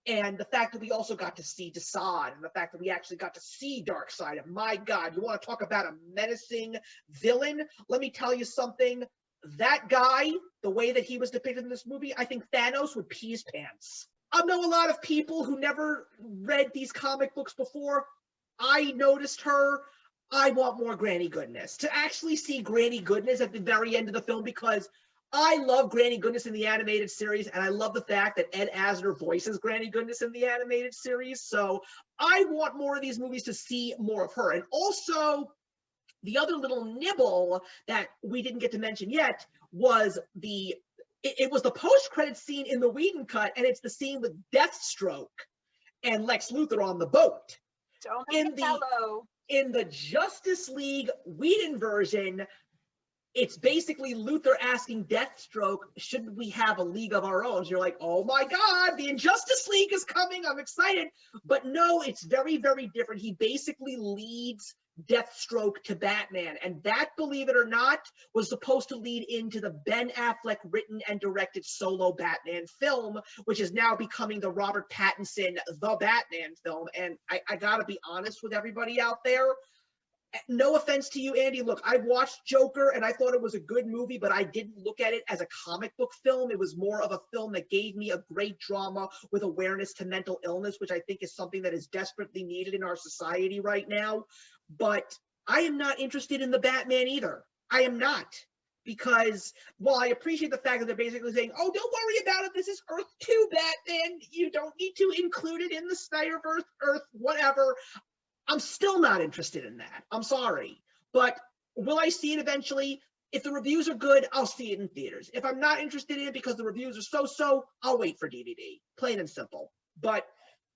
and the fact that we also got to see Desaad, and the fact that we actually got to see Darkseid. And my God, you want to talk about a menacing villain? Let me tell you something. that guy, the way that he was depicted in this movie, I think Thanos would pee his pants. I know a lot of people who never read these comic books before. I noticed her. I want more Granny Goodness. To actually see Granny Goodness at the very end of the film, because I love Granny Goodness in the animated series, and I love the fact that Ed Asner voices Granny Goodness in the animated series. So I want more of these movies to see more of her. And also, the other little nibble that we didn't get to mention yet was it was the post-credit scene in the Whedon cut, and it's the scene with Deathstroke and Lex Luthor on the boat. In the Justice League Whedon version, it's basically Luthor asking Deathstroke, shouldn't we have a league of our own? So you're like, oh my God, the Injustice League is coming. I'm excited. But no, it's very, very different. He basically leads Deathstroke to Batman. And that, believe it or not, was supposed to lead into the Ben Affleck written and directed solo Batman film, which is now becoming the Robert Pattinson The Batman film. And I gotta be honest with everybody out there. No offense to you, Andy. Look, I watched Joker and I thought it was a good movie, but I didn't look at it as a comic book film. It was more of a film that gave me a great drama with awareness to mental illness, which I think is something that is desperately needed in our society right now. But I am not interested in the Batman either. I am not. Because while I appreciate the fact that they're basically saying, oh, don't worry about it, this is Earth 2 Batman, you don't need to include it in the Snyderverse, Earth, whatever, I'm still not interested in that. I'm sorry. But will I see it eventually? If the reviews are good, I'll see it in theaters. If I'm not interested in it because the reviews are so-so, I'll wait for DVD. Plain and simple. But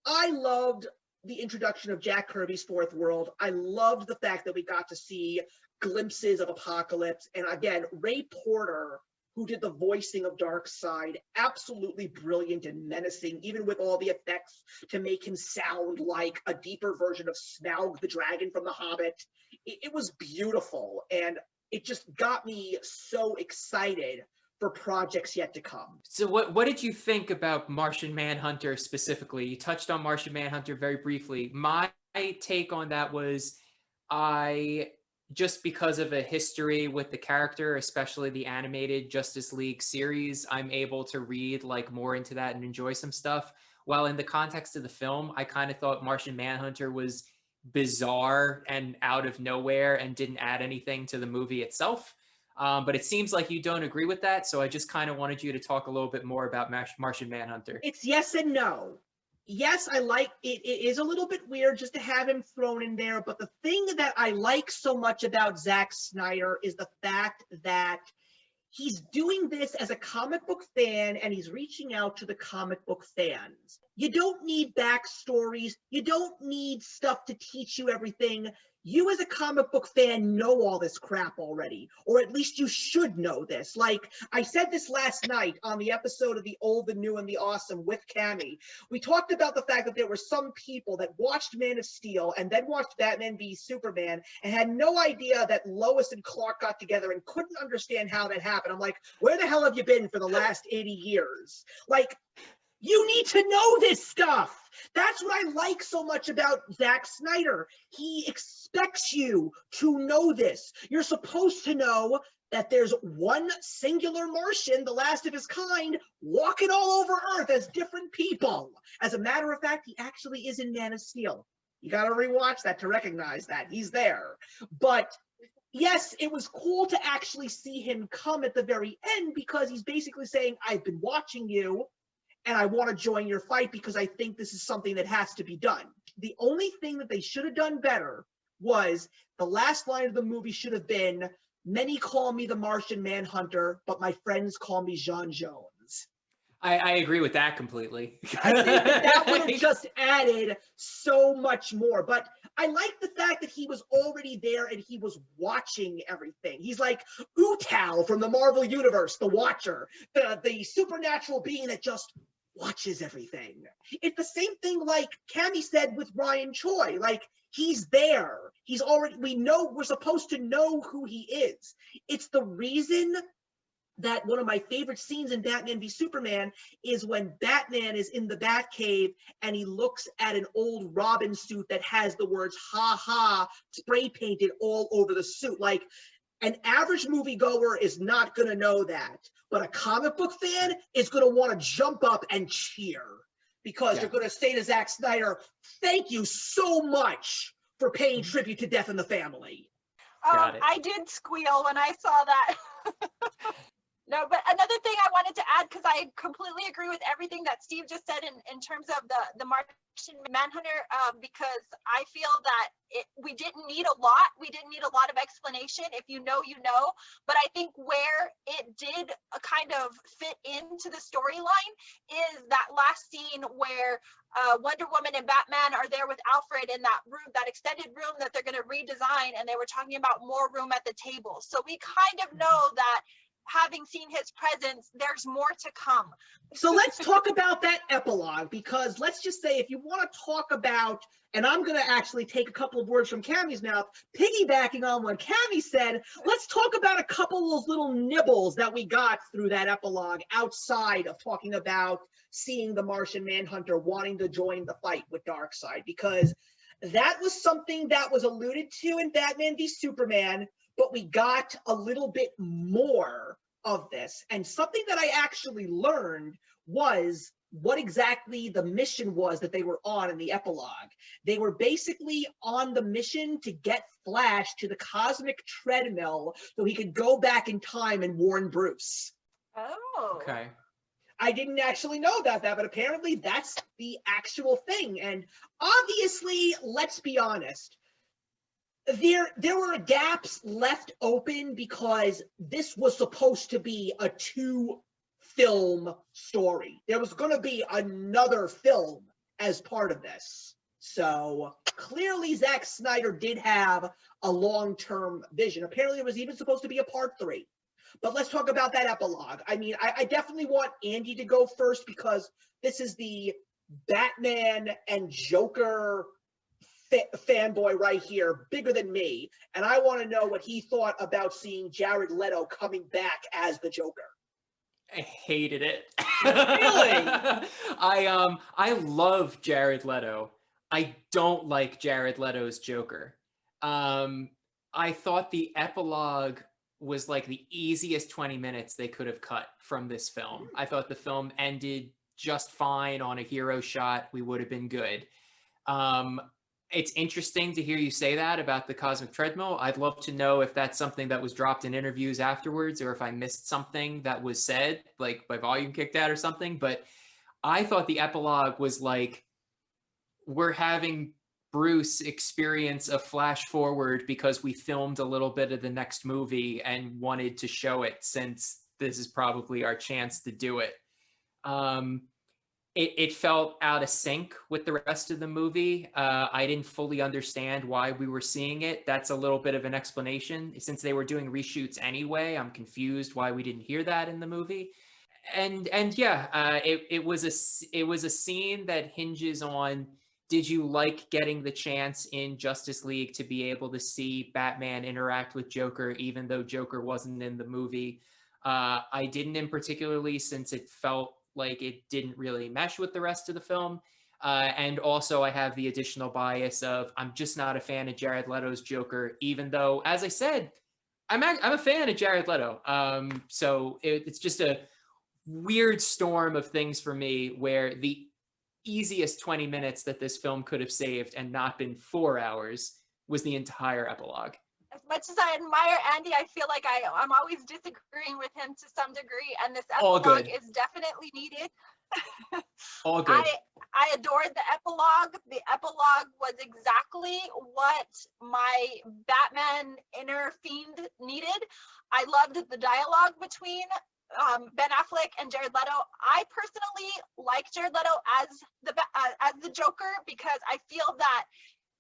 I loved the introduction of Jack Kirby's Fourth World. I loved the fact that we got to see glimpses of Apocalypse. And again, Ray Porter, who did the voicing of Darkseid, absolutely brilliant and menacing, even with all the effects to make him sound like a deeper version of Smaug the dragon from The Hobbit. It was beautiful, and it just got me so excited for projects yet to come. So what did you think about Martian Manhunter specifically? You touched on Martian Manhunter very briefly. My take on that was just because of a history with the character, especially the animated Justice League series, I'm able to read like more into that and enjoy some stuff. While in the context of the film, I kind of thought Martian Manhunter was bizarre and out of nowhere and didn't add anything to the movie itself. But it seems like you don't agree with that. So I just kind of wanted you to talk a little bit more about Martian Manhunter. It's yes and no. Yes, I like it. It is a little bit weird just to have him thrown in there. But the thing that I like so much about Zack Snyder is the fact that he's doing this as a comic book fan and he's reaching out to the comic book fans. You don't need backstories. You don't need stuff to teach you everything. You as a comic book fan know all this crap already, or at least you should know this. Like I said this last night on the episode of The Old, the New, and the Awesome with Cammie. We talked about the fact that there were some people that watched Man of Steel and then watched Batman v Superman and had no idea that Lois and Clark got together and couldn't understand how that happened. I'm like, where the hell have you been for the last 80 years? Like, you need to know this stuff. That's what I like so much about Zack Snyder. He expects you to know this. You're supposed to know that there's one singular Martian, the last of his kind, walking all over Earth as different people. As a matter of fact, he actually is in Man of Steel. You got to rewatch that to recognize that. He's there. But yes, it was cool to actually see him come at the very end because he's basically saying, I've been watching you, and I want to join your fight because I think this is something that has to be done. The only thing that they should have done better was the last line of the movie should have been, many call me the Martian Manhunter, but my friends call me J'onn J'onzz. I agree with that completely. I think that would have just added so much more. But I like the fact that he was already there and he was watching everything. He's like Utao from the Marvel Universe, the Watcher, the supernatural being that just watches everything. It's the same thing like Cammie said with Ryan Choi. Like, he's there. He's already, we're supposed to know who he is. It's the reason that one of my favorite scenes in Batman v Superman is when Batman is in the Batcave and he looks at an old Robin suit that has the words "ha ha" spray painted all over the suit. Like, An average moviegoer is not going to know that, but a comic book fan is going to want to jump up and cheer because they're going to say to Zack Snyder, "Thank you so much for paying tribute to Death in the Family." I did squeal when I saw that. No, but another thing I wanted to add, because I completely agree with everything that Steve just said in terms of the Martian Manhunter, because I feel that we didn't need a lot. We didn't need a lot of explanation. If you know, you know. But I think where it did kind of fit into the storyline is that last scene where Wonder Woman and Batman are there with Alfred in that room, that extended room that they're going to redesign, and they were talking about more room at the table. So we kind of know that having seen his presence, there's more to come. So let's talk about that epilogue, because let's just say, if you want to talk about, and I'm going to actually take a couple of words from Cammie's mouth, piggybacking on what Cammie said, let's talk about a couple of those little nibbles that we got through that epilogue outside of talking about seeing the Martian Manhunter wanting to join the fight with Darkseid, because that was something that was alluded to in Batman v Superman, but we got a little bit more of this. And something that I actually learned was what exactly the mission was that they were on in the epilogue. They were basically on the mission to get Flash to the cosmic treadmill so he could go back in time and warn Bruce. Oh. Okay. I didn't actually know about that, but apparently that's the actual thing. And obviously, let's be honest, there were gaps left open because this was supposed to be a 2-film story. There was going to be another film as part of this. So clearly Zack Snyder did have a long-term vision. Apparently it was even supposed to be a part 3. But let's talk about that epilogue. I mean, I definitely want Andy to go first because this is the Batman and Joker fanboy right here, bigger than me, and I want to know what he thought about seeing Jared Leto coming back as the Joker. I hated it. Really? I love Jared Leto. I don't like Jared Leto's Joker. I thought the epilogue was like the easiest 20 minutes they could have cut from this film. I thought the film ended just fine on a hero shot. We would have been good. It's interesting to hear you say that about the cosmic treadmill. I'd love to know if that's something that was dropped in interviews afterwards, or if I missed something that was said, like my volume kicked out or something. But I thought the epilogue was like, we're having Bruce experience a flash forward because we filmed a little bit of the next movie and wanted to show it, since this is probably our chance to do it. It felt out of sync with the rest of the movie. I didn't fully understand why we were seeing it. That's a little bit of an explanation. Since they were doing reshoots anyway, I'm confused why we didn't hear that in the movie. And yeah, it was a scene that hinges on, did you like getting the chance in Justice League to be able to see Batman interact with Joker, even though Joker wasn't in the movie? I didn't in particularly, since it felt like it didn't really mesh with the rest of the film. And also I have the additional bias of, I'm just not a fan of Jared Leto's Joker, even though, as I said, I'm a fan of Jared Leto. So it's just a weird storm of things for me, where the easiest 20 minutes that this film could have saved and not been 4 hours was the entire epilogue. As much as I admire Andy, I feel like I'm always disagreeing with him to some degree, and this epilogue is definitely needed. All good. I adored the epilogue. The epilogue was exactly what my Batman inner fiend needed. I loved the dialogue between Ben Affleck and Jared Leto. I personally like Jared Leto as the Joker, because I feel that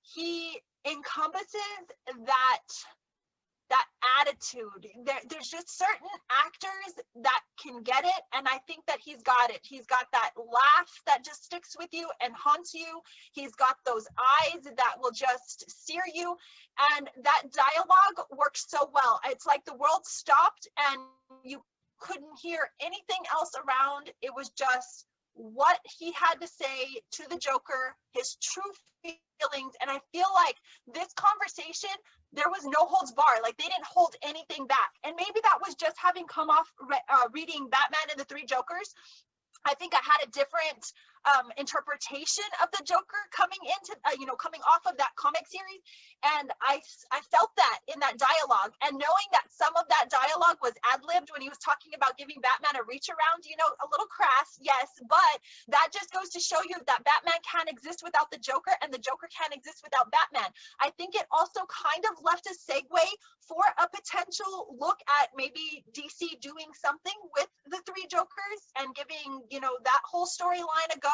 he encompasses that attitude. There's just certain actors that can get it, and I think that he's got it. He's got that laugh that just sticks with you and haunts you. He's got those eyes that will just sear you, and that dialogue works so well. It's like the world stopped and you couldn't hear anything else around. It was just what he had to say to the Joker, his true feelings. And I feel like this conversation, there was no holds bar. Like, they didn't hold anything back. And maybe that was just having come off reading Batman and the Three Jokers. I think I had a different interpretation of the Joker coming into, coming off of that comic series. And I felt that in that dialogue, and knowing that some of that dialogue was ad-libbed when he was talking about giving Batman a reach around, a little crass, yes, but that just goes to show you that Batman can't exist without the Joker, and the Joker can't exist without Batman. I think it also kind of left a segue for a potential look at maybe DC doing something with the Three Jokers and giving, that whole storyline a go.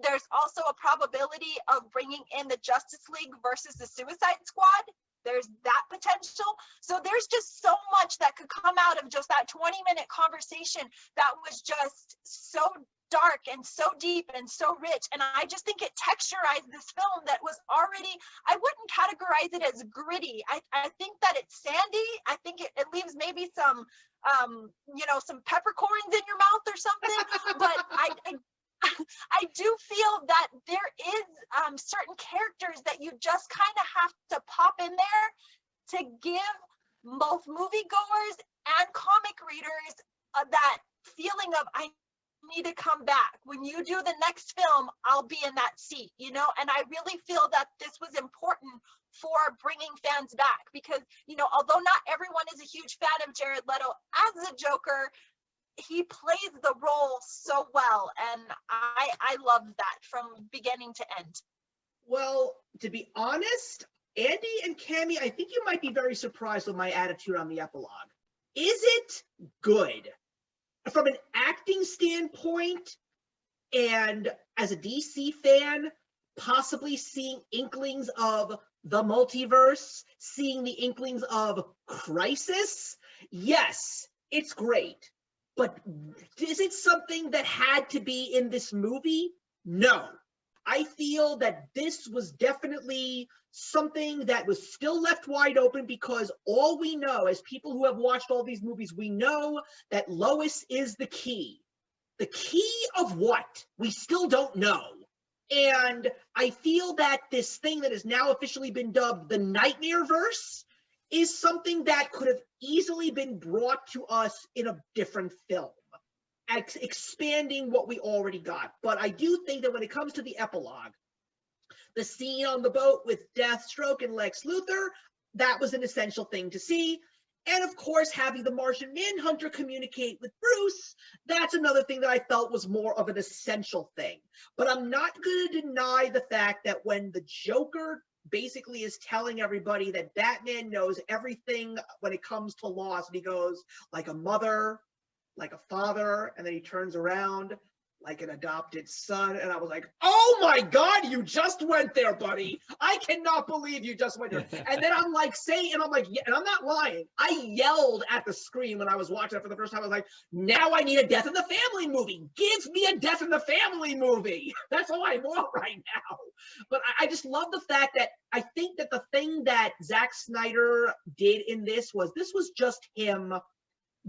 There's also a probability of bringing in the Justice League versus the Suicide Squad. There's that potential. So there's just so much that could come out of just that 20-minute conversation that was just so dark and so deep and so rich. And I just think it texturized this film that was already, I wouldn't categorize it as gritty. I think that it's sandy. I think it leaves maybe some, some peppercorns in your mouth or something. But I do feel that there is certain characters that you just kind of have to pop in there to give both moviegoers and comic readers that feeling of, I need to come back. When you do the next film, I'll be in that seat, and I really feel that this was important for bringing fans back, because, although not everyone is a huge fan of Jared Leto as the Joker, he plays the role so well, and I loved that from beginning to end. Well, to be honest, Andy and Cammie, I think you might be very surprised with my attitude on the epilogue. Is it good? From an acting standpoint, and as a DC fan, possibly seeing inklings of the multiverse, seeing the inklings of Crisis, yes, it's great. But is it something that had to be in this movie? No. I feel that this was definitely something that was still left wide open, because all we know, as people who have watched all these movies, we know that Lois is the key. The key of what? We still don't know. And I feel that this thing that has now officially been dubbed the Nightmareverse is something that could have easily been brought to us in a different film, expanding what we already got. But I do think that when it comes to the epilogue, the scene on the boat with Deathstroke and Lex Luthor, that was an essential thing to see. And of course, having the Martian Manhunter communicate with Bruce, that's another thing that I felt was more of an essential thing. But I'm not going to deny the fact that when the Joker basically is telling everybody that Batman knows everything when it comes to loss, and he goes, like a mother, like a father, and then he turns around like an adopted son, and I was like, oh my God, you just went there, buddy. I cannot believe you just went there. And then I'm like saying, and I'm like, yeah, and I'm not lying, I yelled at the screen when I was watching it for the first time. I was like, now I need a Death in the Family movie. Give me a Death in the Family movie. That's all I want right now. But I just love the fact that I think that the thing that Zack Snyder did in this was just him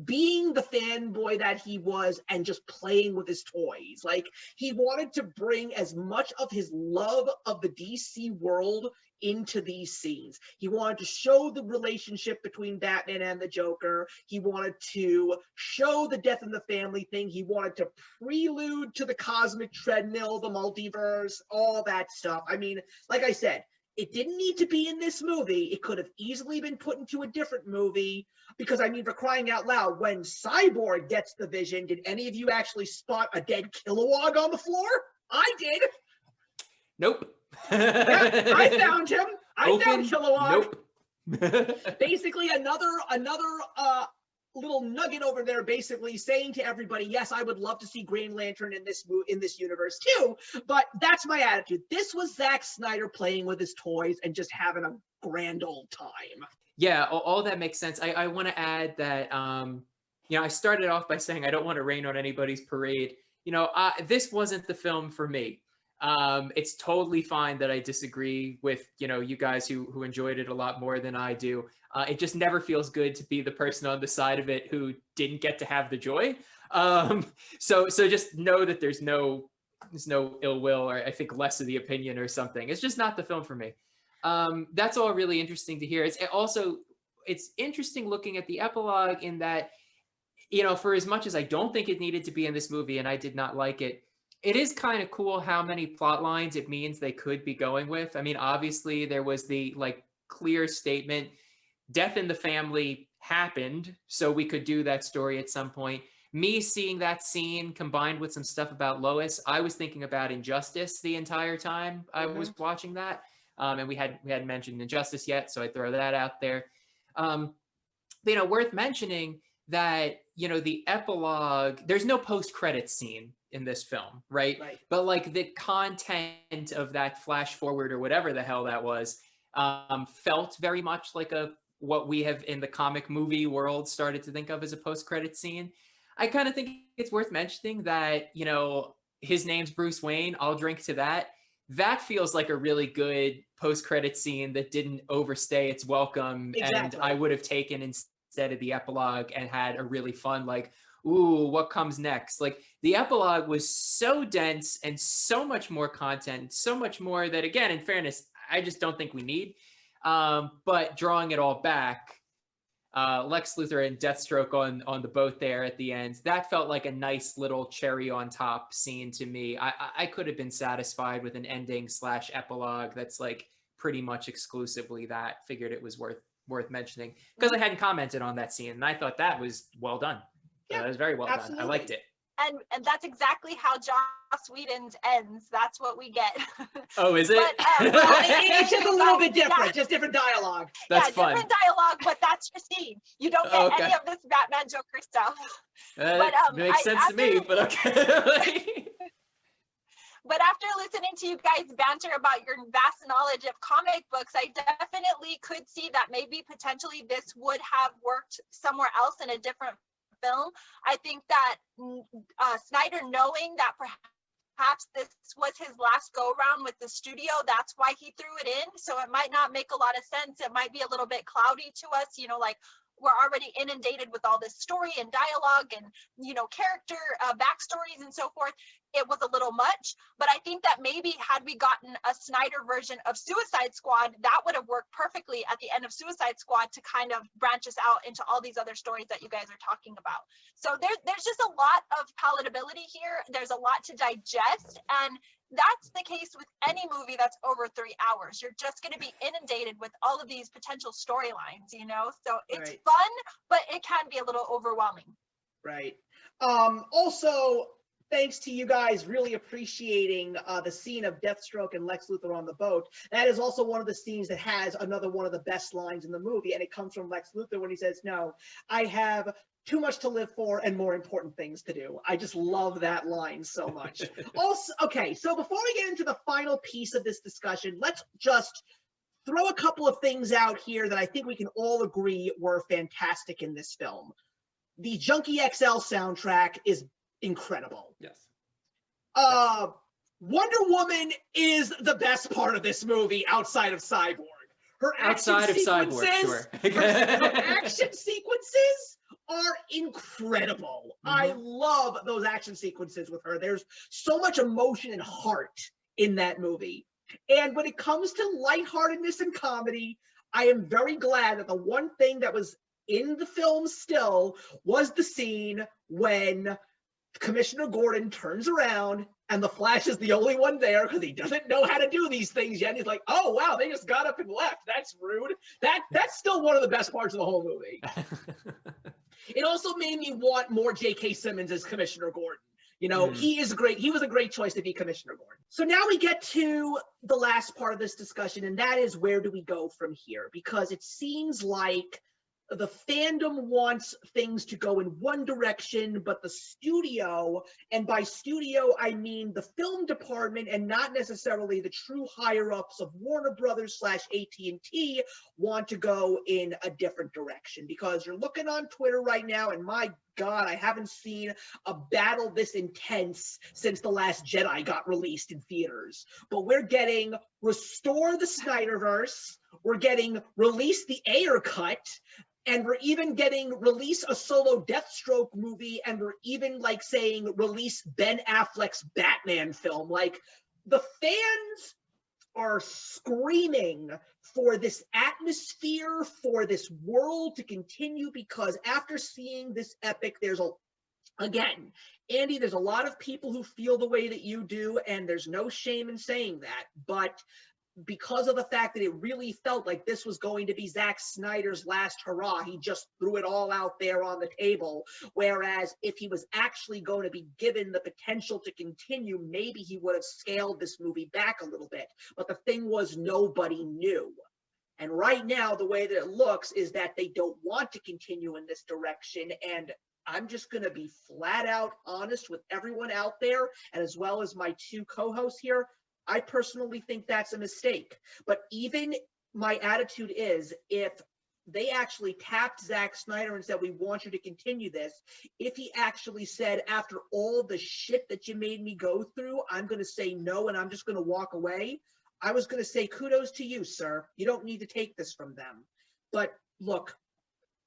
being the fanboy that he was and just playing with his toys. Like, he wanted to bring as much of his love of the DC world into these scenes. He wanted to show the relationship between Batman and the Joker. He wanted to show the Death in the Family thing. He wanted to prelude to the cosmic treadmill, the multiverse, all that stuff. I mean, like I said, it didn't need to be in this movie. It could have easily been put into a different movie, because, I mean, for crying out loud, when Cyborg gets the vision, did any of you actually spot a dead Kilowog on the floor? I did. Nope. Yeah, I found him. I found Kilowog. Nope. Basically, another little nugget over there, basically saying to everybody, yes, I would love to see Green Lantern in this universe too, but that's my attitude. This was Zack Snyder playing with his toys and just having a grand old time. Yeah, all that makes sense. I want to add that, I started off by saying I don't want to rain on anybody's parade. This wasn't the film for me. It's totally fine that I disagree with, you guys who enjoyed it a lot more than I do. It just never feels good to be the person on the side of it who didn't get to have the joy. So just know that there's no ill will, or I think less of the opinion or something. It's just not the film for me. That's all really interesting to hear. It's interesting looking at the epilogue in that, for as much as I don't think it needed to be in this movie and I did not like it, it is kind of cool how many plot lines it means they could be going with. I mean, obviously there was the clear statement, death in the family happened, so we could do that story at some point. Me seeing that scene combined with some stuff about Lois, I was thinking about Injustice the entire time I was watching that. And we hadn't mentioned Injustice yet, so I throw that out there. Worth mentioning that, the epilogue, there's no post-credits scene in this film, right? But the content of that flash forward or whatever the hell that was, felt very much like what we have in the comic movie world started to think of as a post-credit scene. I kind of think it's worth mentioning that, his name's Bruce Wayne, I'll drink to that. That feels like a really good post-credit scene that didn't overstay its welcome. Exactly. And I would have taken instead of the epilogue and had a really fun, ooh, what comes next? The epilogue was so dense and so much more content, so much more that, again, in fairness, I just don't think we need. But drawing it all back, Lex Luthor and Deathstroke on the boat there at the end, that felt like a nice little cherry on top scene to me. I could have been satisfied with an ending / epilogue that's pretty much exclusively that. Figured it was worth mentioning because I hadn't commented on that scene, and I thought that was well done. That was very well done. I liked it. And that's exactly how Joss Whedon's ends. That's what we get. Oh, is it? But, it's just a little bit different, just different dialogue. That's fun. Different dialogue, but that's your scene. You don't get any of this Batman Joker stuff. Makes sense to me, but okay. But after listening to you guys banter about your vast knowledge of comic books, I definitely could see that maybe potentially this would have worked somewhere else in a different film. I think that Snyder, knowing that perhaps this was his last go around with the studio, that's why he threw it in. So it might not make a lot of sense. It might be a little bit cloudy to us, we're already inundated with all this story and dialogue and, character backstories and so forth. It was a little much, but I think that maybe had we gotten a Snyder version of Suicide Squad, that would have worked perfectly at the end of Suicide Squad to kind of branch us out into all these other stories that you guys are talking about. So there's just a lot of palatability here. There's a lot to digest, and that's the case with any movie that's over 3 hours. You're just going to be inundated with all of these potential storylines, so it's fun, but it can be a little overwhelming. Right. Also, thanks to you guys really appreciating the scene of Deathstroke and Lex Luthor on the boat. That is also one of the scenes that has another one of the best lines in the movie, and it comes from Lex Luthor when he says, "No, I have too much to live for and more important things to do." I just love that line so much. Also, okay, so before we get into the final piece of this discussion, let's just throw a couple of things out here that I think we can all agree were fantastic in this film. The Junkie XL soundtrack is incredible. Yes. Wonder Woman is the best part of this movie outside of Cyborg. Her action sequences are incredible. I love those action sequences with her. There's so much emotion and heart in that movie. And when it comes to lightheartedness and comedy, I am very glad that the one thing that was in the film still was the scene when Commissioner Gordon turns around and the Flash is the only one there because he doesn't know how to do these things yet. And he's like, "Oh wow, they just got up and left. That's rude." That's still one of the best parts of the whole movie. It also made me want more J.K. Simmons as Commissioner Gordon. He is great. He was a great choice to be Commissioner Gordon. So now we get to the last part of this discussion, and that is, where do we go from here? Because it seems like the fandom wants things to go in one direction, but the studio, and by studio I mean the film department and not necessarily the true higher-ups of Warner Brothers / AT&T, want to go in a different direction. Because you're looking on Twitter right now, and my God, I haven't seen a battle this intense since The Last Jedi got released in theaters. But we're getting restore the Snyderverse, we're getting release the Ayer cut, And we're even getting release a solo Deathstroke movie, and we're even like saying release Ben Affleck's Batman film. Like, the fans are screaming for this atmosphere, for this world to continue, because after seeing this epic, again, Andy, there's a lot of people who feel the way that you do, and there's no shame in saying that, but because of the fact that it really felt like this was going to be Zack Snyder's last hurrah, he just threw it all out there on the table. Whereas if he was actually going to be given the potential to continue, maybe he would have scaled this movie back a little bit. But the thing was, nobody knew. And right now, the way that it looks is that they don't want to continue in this direction. And I'm just going to be flat out honest with everyone out there, and as well as my two co-hosts here. I personally think that's a mistake. But even my attitude is, if they actually tapped Zack Snyder and said, we want you to continue this, if he actually said, after all the shit that you made me go through, I'm going to say no and I'm just going to walk away, I was going to say kudos to you, sir. You don't need to take this from them. But look,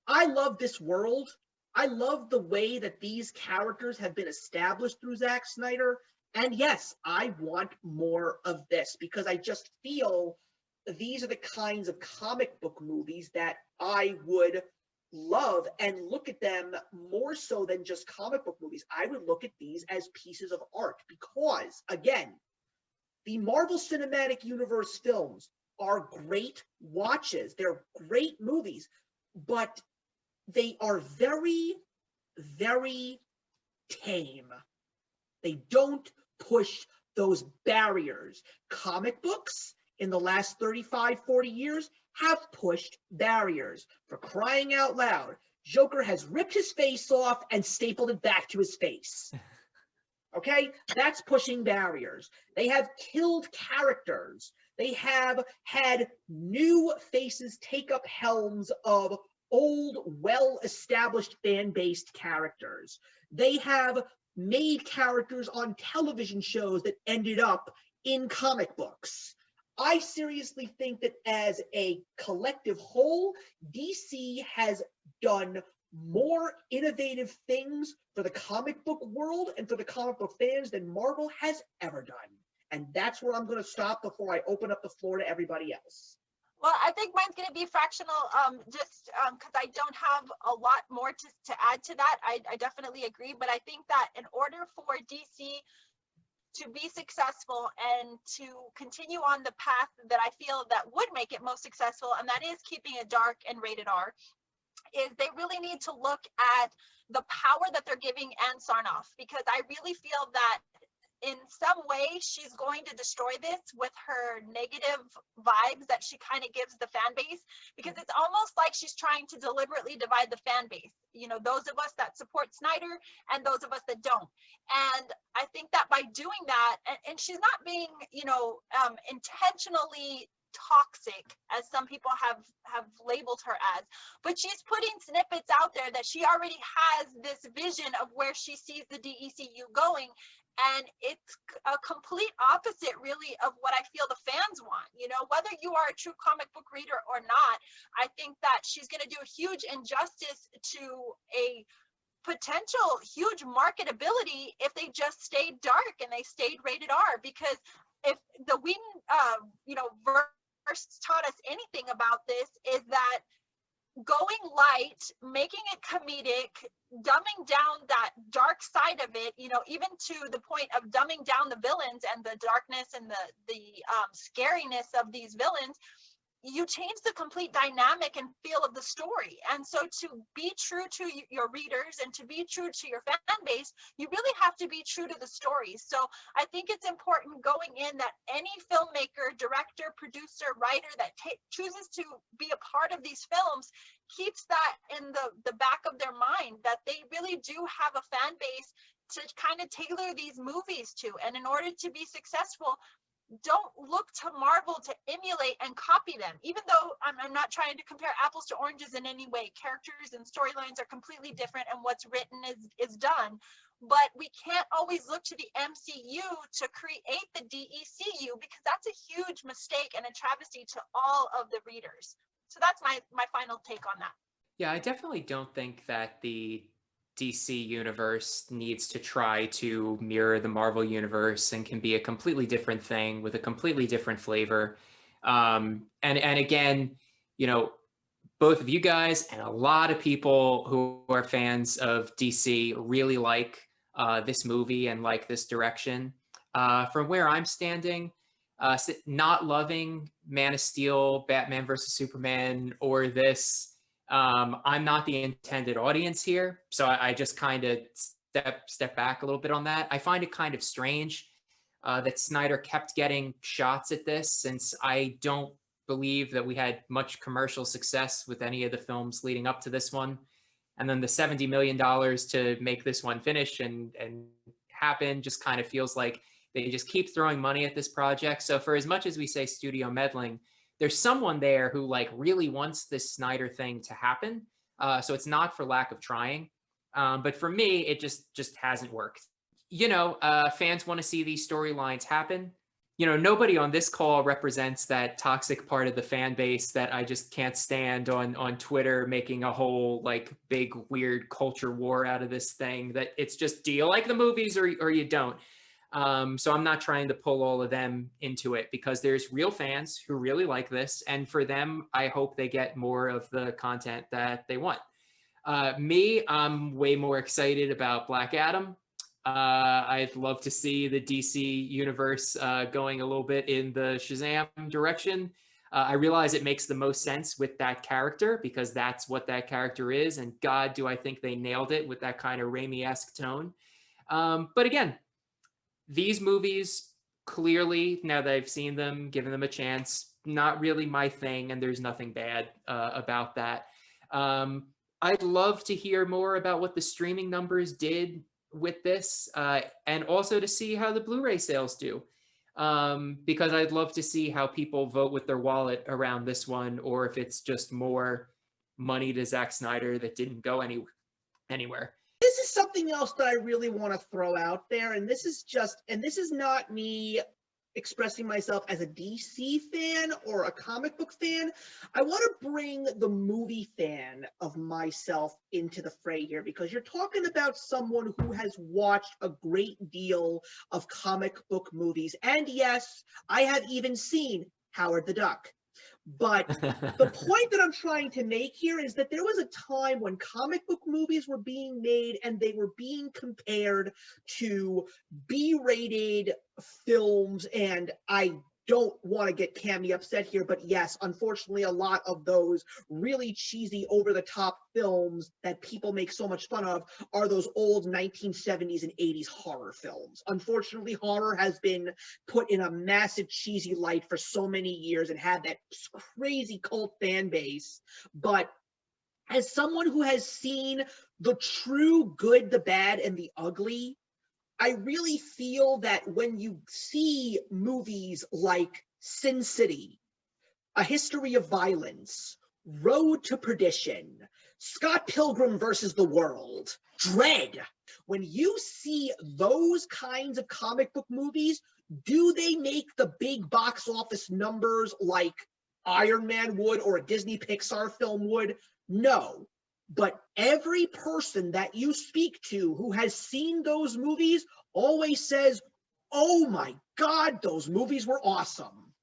I love this world. I love the way that these characters have been established through Zack Snyder. And yes, I want more of this, because I just feel these are the kinds of comic book movies that I would love and look at them more so than just comic book movies. I would look at these as pieces of art because, again, the Marvel Cinematic Universe films are great watches. They're great movies, but they are very, very tame. They don't push those barriers. Comic books in the last 35, 40 years have pushed barriers. For crying out loud, Joker has ripped his face off and stapled it back to his face. Okay? That's pushing barriers. They have killed characters. They have had new faces take up helms of old, well-established fan-based characters. They have made characters on television shows that ended up in comic books. I seriously think that as a collective whole, DC has done more innovative things for the comic book world and for the comic book fans than Marvel has ever done. And that's where I'm going to stop before I open up the floor to everybody else. Well, I think mine's going to be fractional, just because I don't have a lot more to add to that. I definitely agree, but I think that in order for DC to be successful and to continue on the path that I feel that would make it most successful, and that is keeping it dark and rated R, is they really need to look at the power that they're giving Ann Sarnoff, because I really feel that in some way she's going to destroy this with her negative vibes that she kind of gives the fan base, because it's almost like she's trying to deliberately divide the fan base, you know, those of us that support Snyder and those of us that don't. And I think that by doing that, and she's not being, you know, intentionally toxic, as some people have labeled her as, but she's putting snippets out there that she already has this vision of where she sees the DECU going, and it's a complete opposite really of what I feel the fans want. You know, whether you are a true comic book reader or not, I think that she's going to do a huge injustice to a potential huge marketability if they just stayed dark and they stayed rated R. Because if the Whedon verse taught us anything about this, is that going light, making it comedic, dumbing down that dark side of it, you know, even to the point of dumbing down the villains and the darkness and the scariness of these villains, you change the complete dynamic and feel of the story. And so to be true to your readers and to be true to your fan base, you really have to be true to the story. So I think it's important going in that any filmmaker, director, producer, writer that chooses to be a part of these films keeps that in the back of their mind, that they really do have a fan base to kind of tailor these movies to. And in order to be successful, don't look to Marvel to emulate and copy them, even though I'm not trying to compare apples to oranges in any way. Characters and storylines are completely different, and what's written is done. But we can't always look to the MCU to create the DECU, because that's a huge mistake and a travesty to all of the readers. So that's my final take on that. Yeah, I definitely don't think that the DC universe needs to try to mirror the Marvel universe and can be a completely different thing with a completely different flavor. And again, you know, both of you guys and a lot of people who are fans of DC really like this movie and like this direction. From where I'm standing, not loving Man of Steel, Batman versus Superman, or this, I'm not the intended audience here, so I just kind of step back a little bit on that. I find it kind of strange that Snyder kept getting shots at this, since I don't believe that we had much commercial success with any of the films leading up to this one. And then the $70 million to make this one finish and happen just kind of feels like they just keep throwing money at this project. So for as much as we say studio meddling, there's someone there who like really wants this Snyder thing to happen. So it's not for lack of trying. But for me, it just hasn't worked. Fans want to see these storylines happen. Nobody on this call represents that toxic part of the fan base that I just can't stand on Twitter, making a whole like big weird culture war out of this thing that it's just, do you like the movies or you don't? So I'm not trying to pull all of them into it, because there's real fans who really like this. And for them, I hope they get more of the content that they want. I'm way more excited about Black Adam. I'd love to see the DC universe going a little bit in the Shazam direction. I realize it makes the most sense with that character, because that's what that character is. And God, do I think they nailed it with that kind of Raimi-esque tone. But again, these movies, clearly, now that I've seen them, given them a chance, not really my thing, and there's nothing bad about that. I'd love to hear more about what the streaming numbers did with this, and also to see how the Blu-ray sales do, because I'd love to see how people vote with their wallet around this one, or if it's just more money to Zack Snyder that didn't go anywhere. This is something else that I really want to throw out there, and this is not me expressing myself as a DC fan or a comic book fan. I want to bring the movie fan of myself into the fray here, because you're talking about someone who has watched a great deal of comic book movies. And yes, I have even seen Howard the Duck. But the point that I'm trying to make here is that there was a time when comic book movies were being made and they were being compared to B-rated films. And I don't want to get Cammy upset here, but yes, unfortunately, a lot of those really cheesy, over-the-top films that people make so much fun of are those old 1970s and 80s horror films. Unfortunately, horror has been put in a massive cheesy light for so many years and had that crazy cult fan base. But as someone who has seen the true good, the bad, and the ugly, I really feel that when you see movies like Sin City, A History of Violence, Road to Perdition, Scott Pilgrim versus the World, Dread, when you see those kinds of comic book movies, do they make the big box office numbers like Iron Man would or a Disney Pixar film would? No. But every person that you speak to who has seen those movies always says, oh my God, those movies were awesome.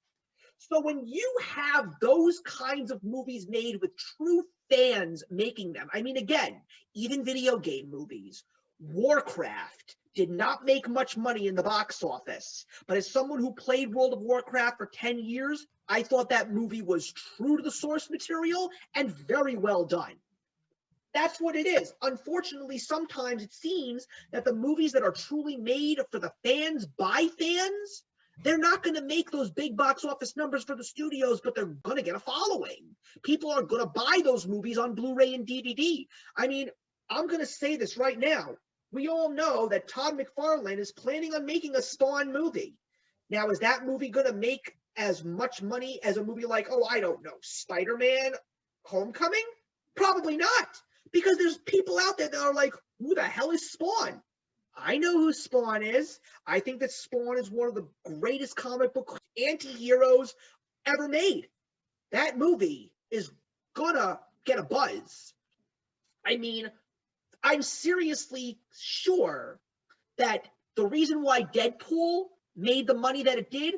So when you have those kinds of movies made with true fans making them, I mean, again, even video game movies, Warcraft did not make much money in the box office. But as someone who played World of Warcraft for 10 years, I thought that movie was true to the source material and very well done. That's what it is. Unfortunately, sometimes it seems that the movies that are truly made for the fans by fans, they're not going to make those big box office numbers for the studios, but they're going to get a following. People are going to buy those movies on Blu-ray and DVD. I mean, I'm going to say this right now. We all know that Todd McFarlane is planning on making a Spawn movie. Now, is that movie going to make as much money as a movie like, oh, I don't know, Spider-Man Homecoming? Probably not. Because there's people out there that are like, who the hell is Spawn? I know who Spawn is. I think that Spawn is one of the greatest comic book anti-heroes ever made. That movie is gonna get a buzz. I mean, I'm seriously sure that the reason why Deadpool made the money that it did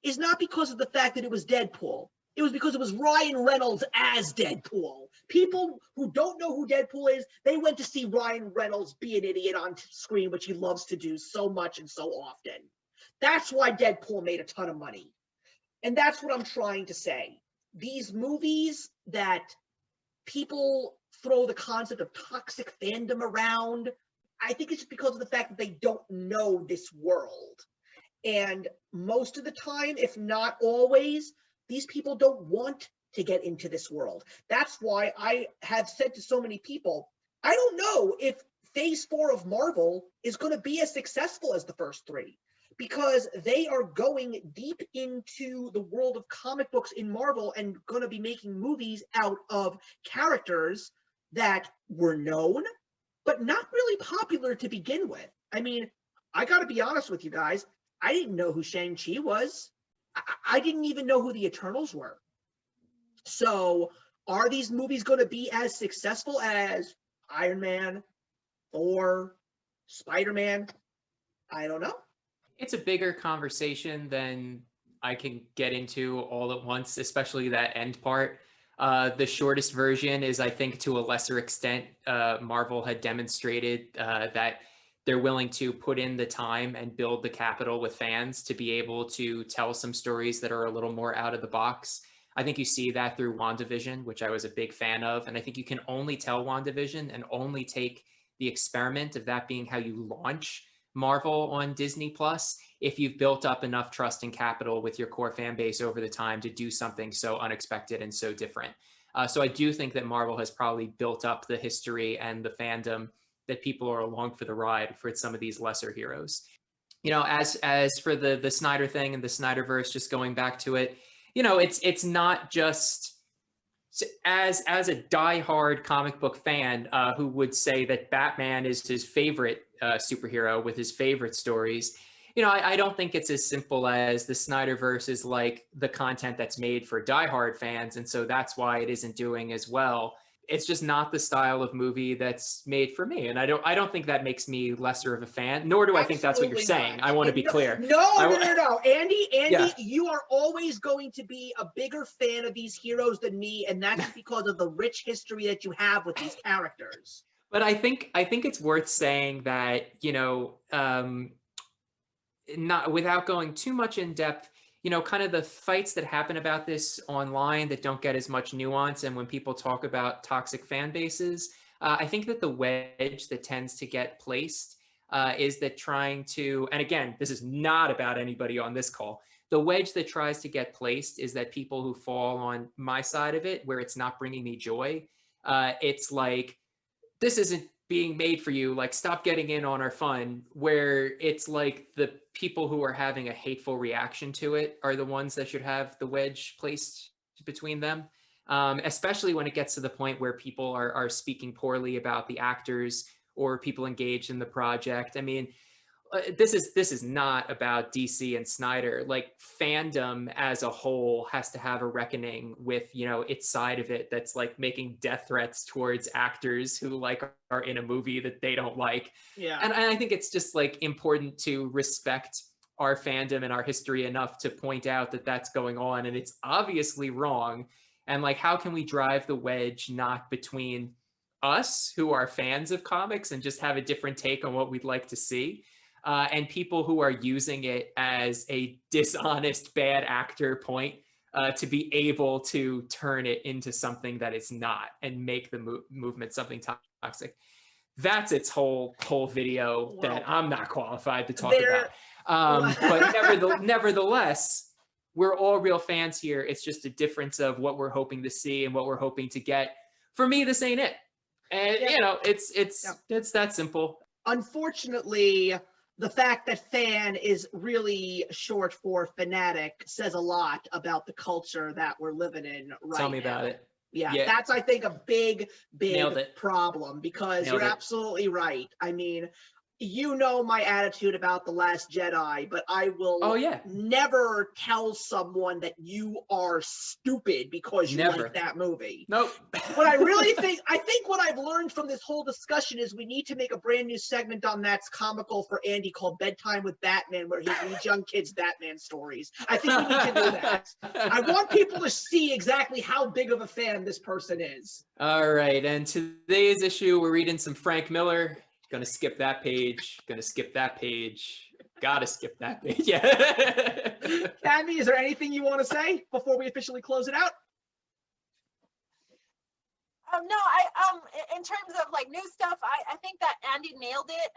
is not because of the fact that it was Deadpool. It was because it was Ryan Reynolds as Deadpool. People who don't know who Deadpool is, they went to see Ryan Reynolds be an idiot on screen, which he loves to do so much and so often. That's why Deadpool made a ton of money. And that's what I'm trying to say. These movies that people throw the concept of toxic fandom around, I think it's because of the fact that they don't know this world. And most of the time, if not always, these people don't want to get into this world. That's why I have said to so many people, I don't know if Phase 4 of Marvel is going to be as successful as the first three, because they are going deep into the world of comic books in Marvel and going to be making movies out of characters that were known, but not really popular to begin with. I mean, I got to be honest with you guys. I didn't know who Shang-Chi was. I didn't even know who the Eternals were. So are these movies going to be as successful as Iron Man, Thor, Spider-Man? I don't know. It's a bigger conversation than I can get into all at once, especially that end part. The shortest version is, I think, to a lesser extent, Marvel had demonstrated that they're willing to put in the time and build the capital with fans to be able to tell some stories that are a little more out of the box. I think you see that through WandaVision, which I was a big fan of. And I think you can only tell WandaVision and only take the experiment of that being how you launch Marvel on Disney Plus if you've built up enough trust and capital with your core fan base over the time to do something so unexpected and so different. So I do think that Marvel has probably built up the history and the fandom that people are along for the ride for some of these lesser heroes. You know, as for the Snyder thing and the Snyderverse, just going back to it, you know, it's not just as a diehard comic book fan who would say that Batman is his favorite superhero with his favorite stories. You know, I don't think it's as simple as the Snyderverse is like the content that's made for diehard fans, and so that's why it isn't doing as well. It's just not the style of movie that's made for me, and I don't think that makes me lesser of a fan. Nor do I think that's what you're saying. I want to be clear. No, Andy, Yeah. you are always going to be a bigger fan of these heroes than me, and that's because of the rich history that you have with these characters. But I think it's worth saying that, you know, not without going too much in depth, you know, kind of the fights that happen about this online that don't get as much nuance. And when people talk about toxic fan bases, I think that the wedge that tends to get placed is that trying to, and again, this is not about anybody on this call. The wedge that tries to get placed is that people who fall on my side of it, where it's not bringing me joy, it's like, this isn't being made for you, like, stop getting in on our fun, where it's like the people who are having a hateful reaction to it are the ones that should have the wedge placed between them, especially when it gets to the point where people are speaking poorly about the actors or people engaged in the project. I mean, this is not about DC and Snyder. Like, fandom as a whole has to have a reckoning with, you know, its side of it that's like making death threats towards actors who like are in a movie that they don't like. Yeah. And I think it's just like important to respect our fandom and our history enough to point out that that's going on and it's obviously wrong. And like, how can we drive the wedge not between us who are fans of comics and just have a different take on what we'd like to see, and people who are using it as a dishonest bad actor point to be able to turn it into something that it's not and make the movement something toxic. That's its whole video that I'm not qualified to talk about. But nevertheless, we're all real fans here. It's just a difference of what we're hoping to see and what we're hoping to get. For me, this ain't it. And you know, it's that simple. Unfortunately, the fact that fan is really short for fanatic says a lot about the culture that we're living in right now. Tell me about it. Yeah, that's, I think, a big Nailed it. problem, because you're absolutely right. I mean, You know my attitude about The Last Jedi, but I will Oh yeah, never tell someone that you are stupid because you never. like that movie. Nope. What I really think, I think what I've learned from this whole discussion is we need to make a brand new segment on That's Comical for Andy called Bedtime with Batman, where he reads young kids Batman stories. I think we need to do that. I want people to see exactly how big of a fan this person is. All right, and today's issue, we're reading some Frank Miller. Gonna skip that page. Gonna skip that page. Gotta skip that page. Yeah. Cammy, is there anything you want to say before we officially close it out? No, in terms of like new stuff, I think that Andy nailed it.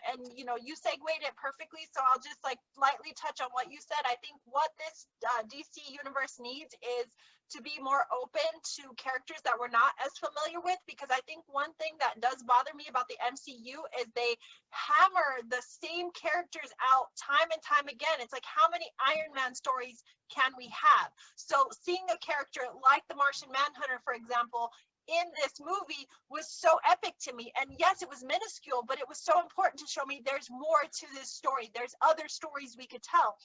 And you know, you segued it perfectly. So I'll just like lightly touch on what you said. I think what this DC universe needs is to be more open to characters that we're not as familiar with, because I think one thing that does bother me about the MCU is they hammer the same characters out time and time again. It's like, how many Iron Man stories can we have? So seeing a character like the Martian Manhunter, for example, in this movie was so epic to me. And yes, it was minuscule, but it was so important to show me there's more to this story. There's other stories we could tell.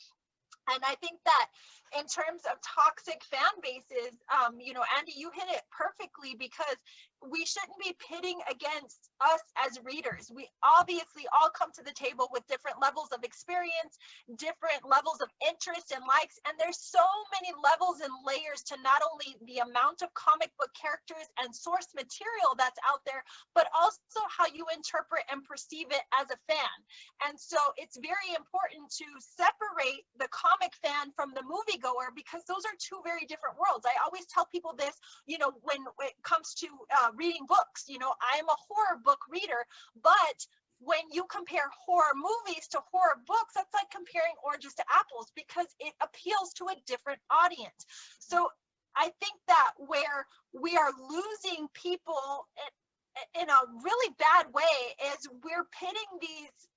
And I think that in terms of toxic fan bases, you know, Andy, you hit it perfectly, because we shouldn't be pitting against us as readers. We obviously all come to the table with different levels of experience, different levels of interest and likes, and there's so many levels and layers to not only the amount of comic book characters and source material that's out there, but also how you interpret and perceive it as a fan. And so it's very important to separate the comic fan from the moviegoer, because those are two very different worlds. I always tell people this, you know, when it comes to reading books. You know, I'm a horror book reader, but when you compare horror movies to horror books, that's like comparing oranges to apples, because it appeals to a different audience. So I think that where we are losing people in a really bad way is we're pitting these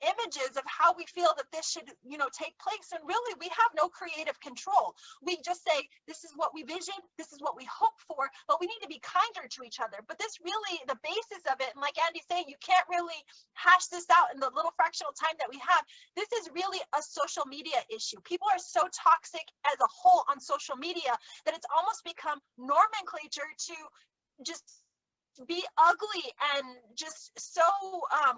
images of how we feel that this should, you know, take place, and really we have no creative control. We just say, this is what we vision, this is what we hope for, but we need to be kinder to each other. But this really, the basis of it, and like Andy's saying, you can't really hash this out in the little fractional time that we have. This is really a social media issue. People are so toxic as a whole on social media that it's almost become nomenclature to just be ugly and just so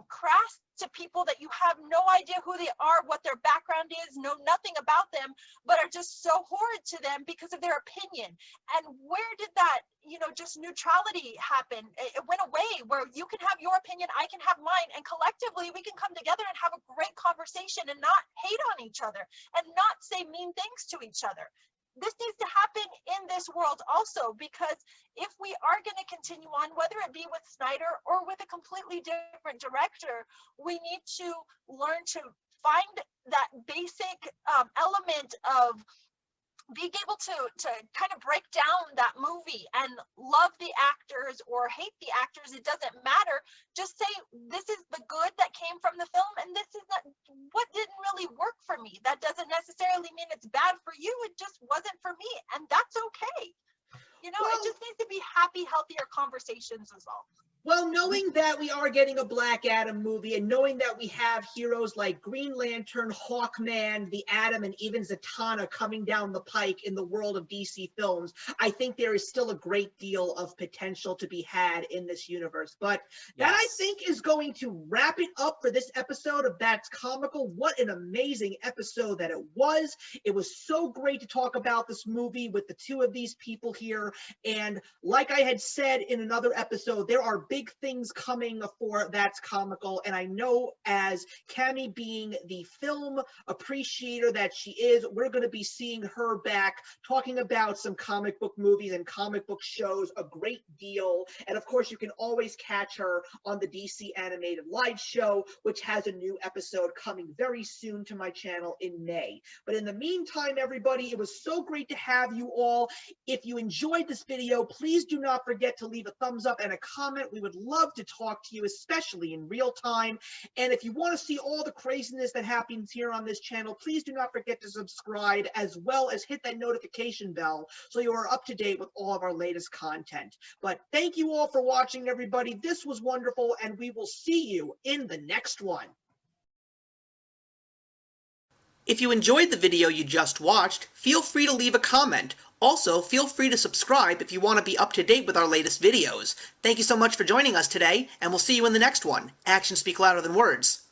crass to people that you have no idea who they are, what their background is, know nothing about them, but are just so horrid to them because of their opinion. And where did that, you know, just neutrality happen? It went away, where you can have your opinion, I can have mine, and collectively we can come together and have a great conversation and not hate on each other and not say mean things to each other. This needs to happen in this world also, because if we are going to continue on, whether it be with Snyder or with a completely different director, we need to learn to find that basic element of being able to kind of break down that movie and love the actors or hate the actors. It doesn't matter. Just say, this is the good that came from the film, and this is not what didn't really work for me. That doesn't necessarily mean it's bad for you. It just wasn't for me, and that's okay. You know, it just needs to be happy, healthier conversations as well. Well, knowing that we are getting a Black Adam movie, and knowing that we have heroes like Green Lantern, Hawkman, the Atom, and even Zatanna coming down the pike in the world of DC films, I think there is still a great deal of potential to be had in this universe. But that, I think, is going to wrap it up for this episode of That's Comical. What an amazing episode that it was. It was so great to talk about this movie with the two of these people here. And like I had said in another episode, there are big things coming for That's Comical, and I know, as Cammy being the film appreciator that she is, we're going to be seeing her back talking about some comic book movies and comic book shows a great deal. And of course, you can always catch her on the DC Animated Live Show, which has a new episode coming very soon to my channel in May. But in the meantime, everybody, it was so great to have you all. If you enjoyed this video, please do not forget to leave a thumbs up and a comment. We would would love to talk to you, especially in real time. And if you want to see all the craziness that happens here on this channel, please do not forget to subscribe, as well as hit that notification bell so you are up to date with all of our latest content. But thank you all for watching, everybody. This was wonderful, and we will see you in the next one. If you enjoyed the video you just watched, feel free to leave a comment. Also, feel free to subscribe if you want to be up to date with our latest videos. Thank you so much for joining us today, and we'll see you in the next one. Actions speak louder than words.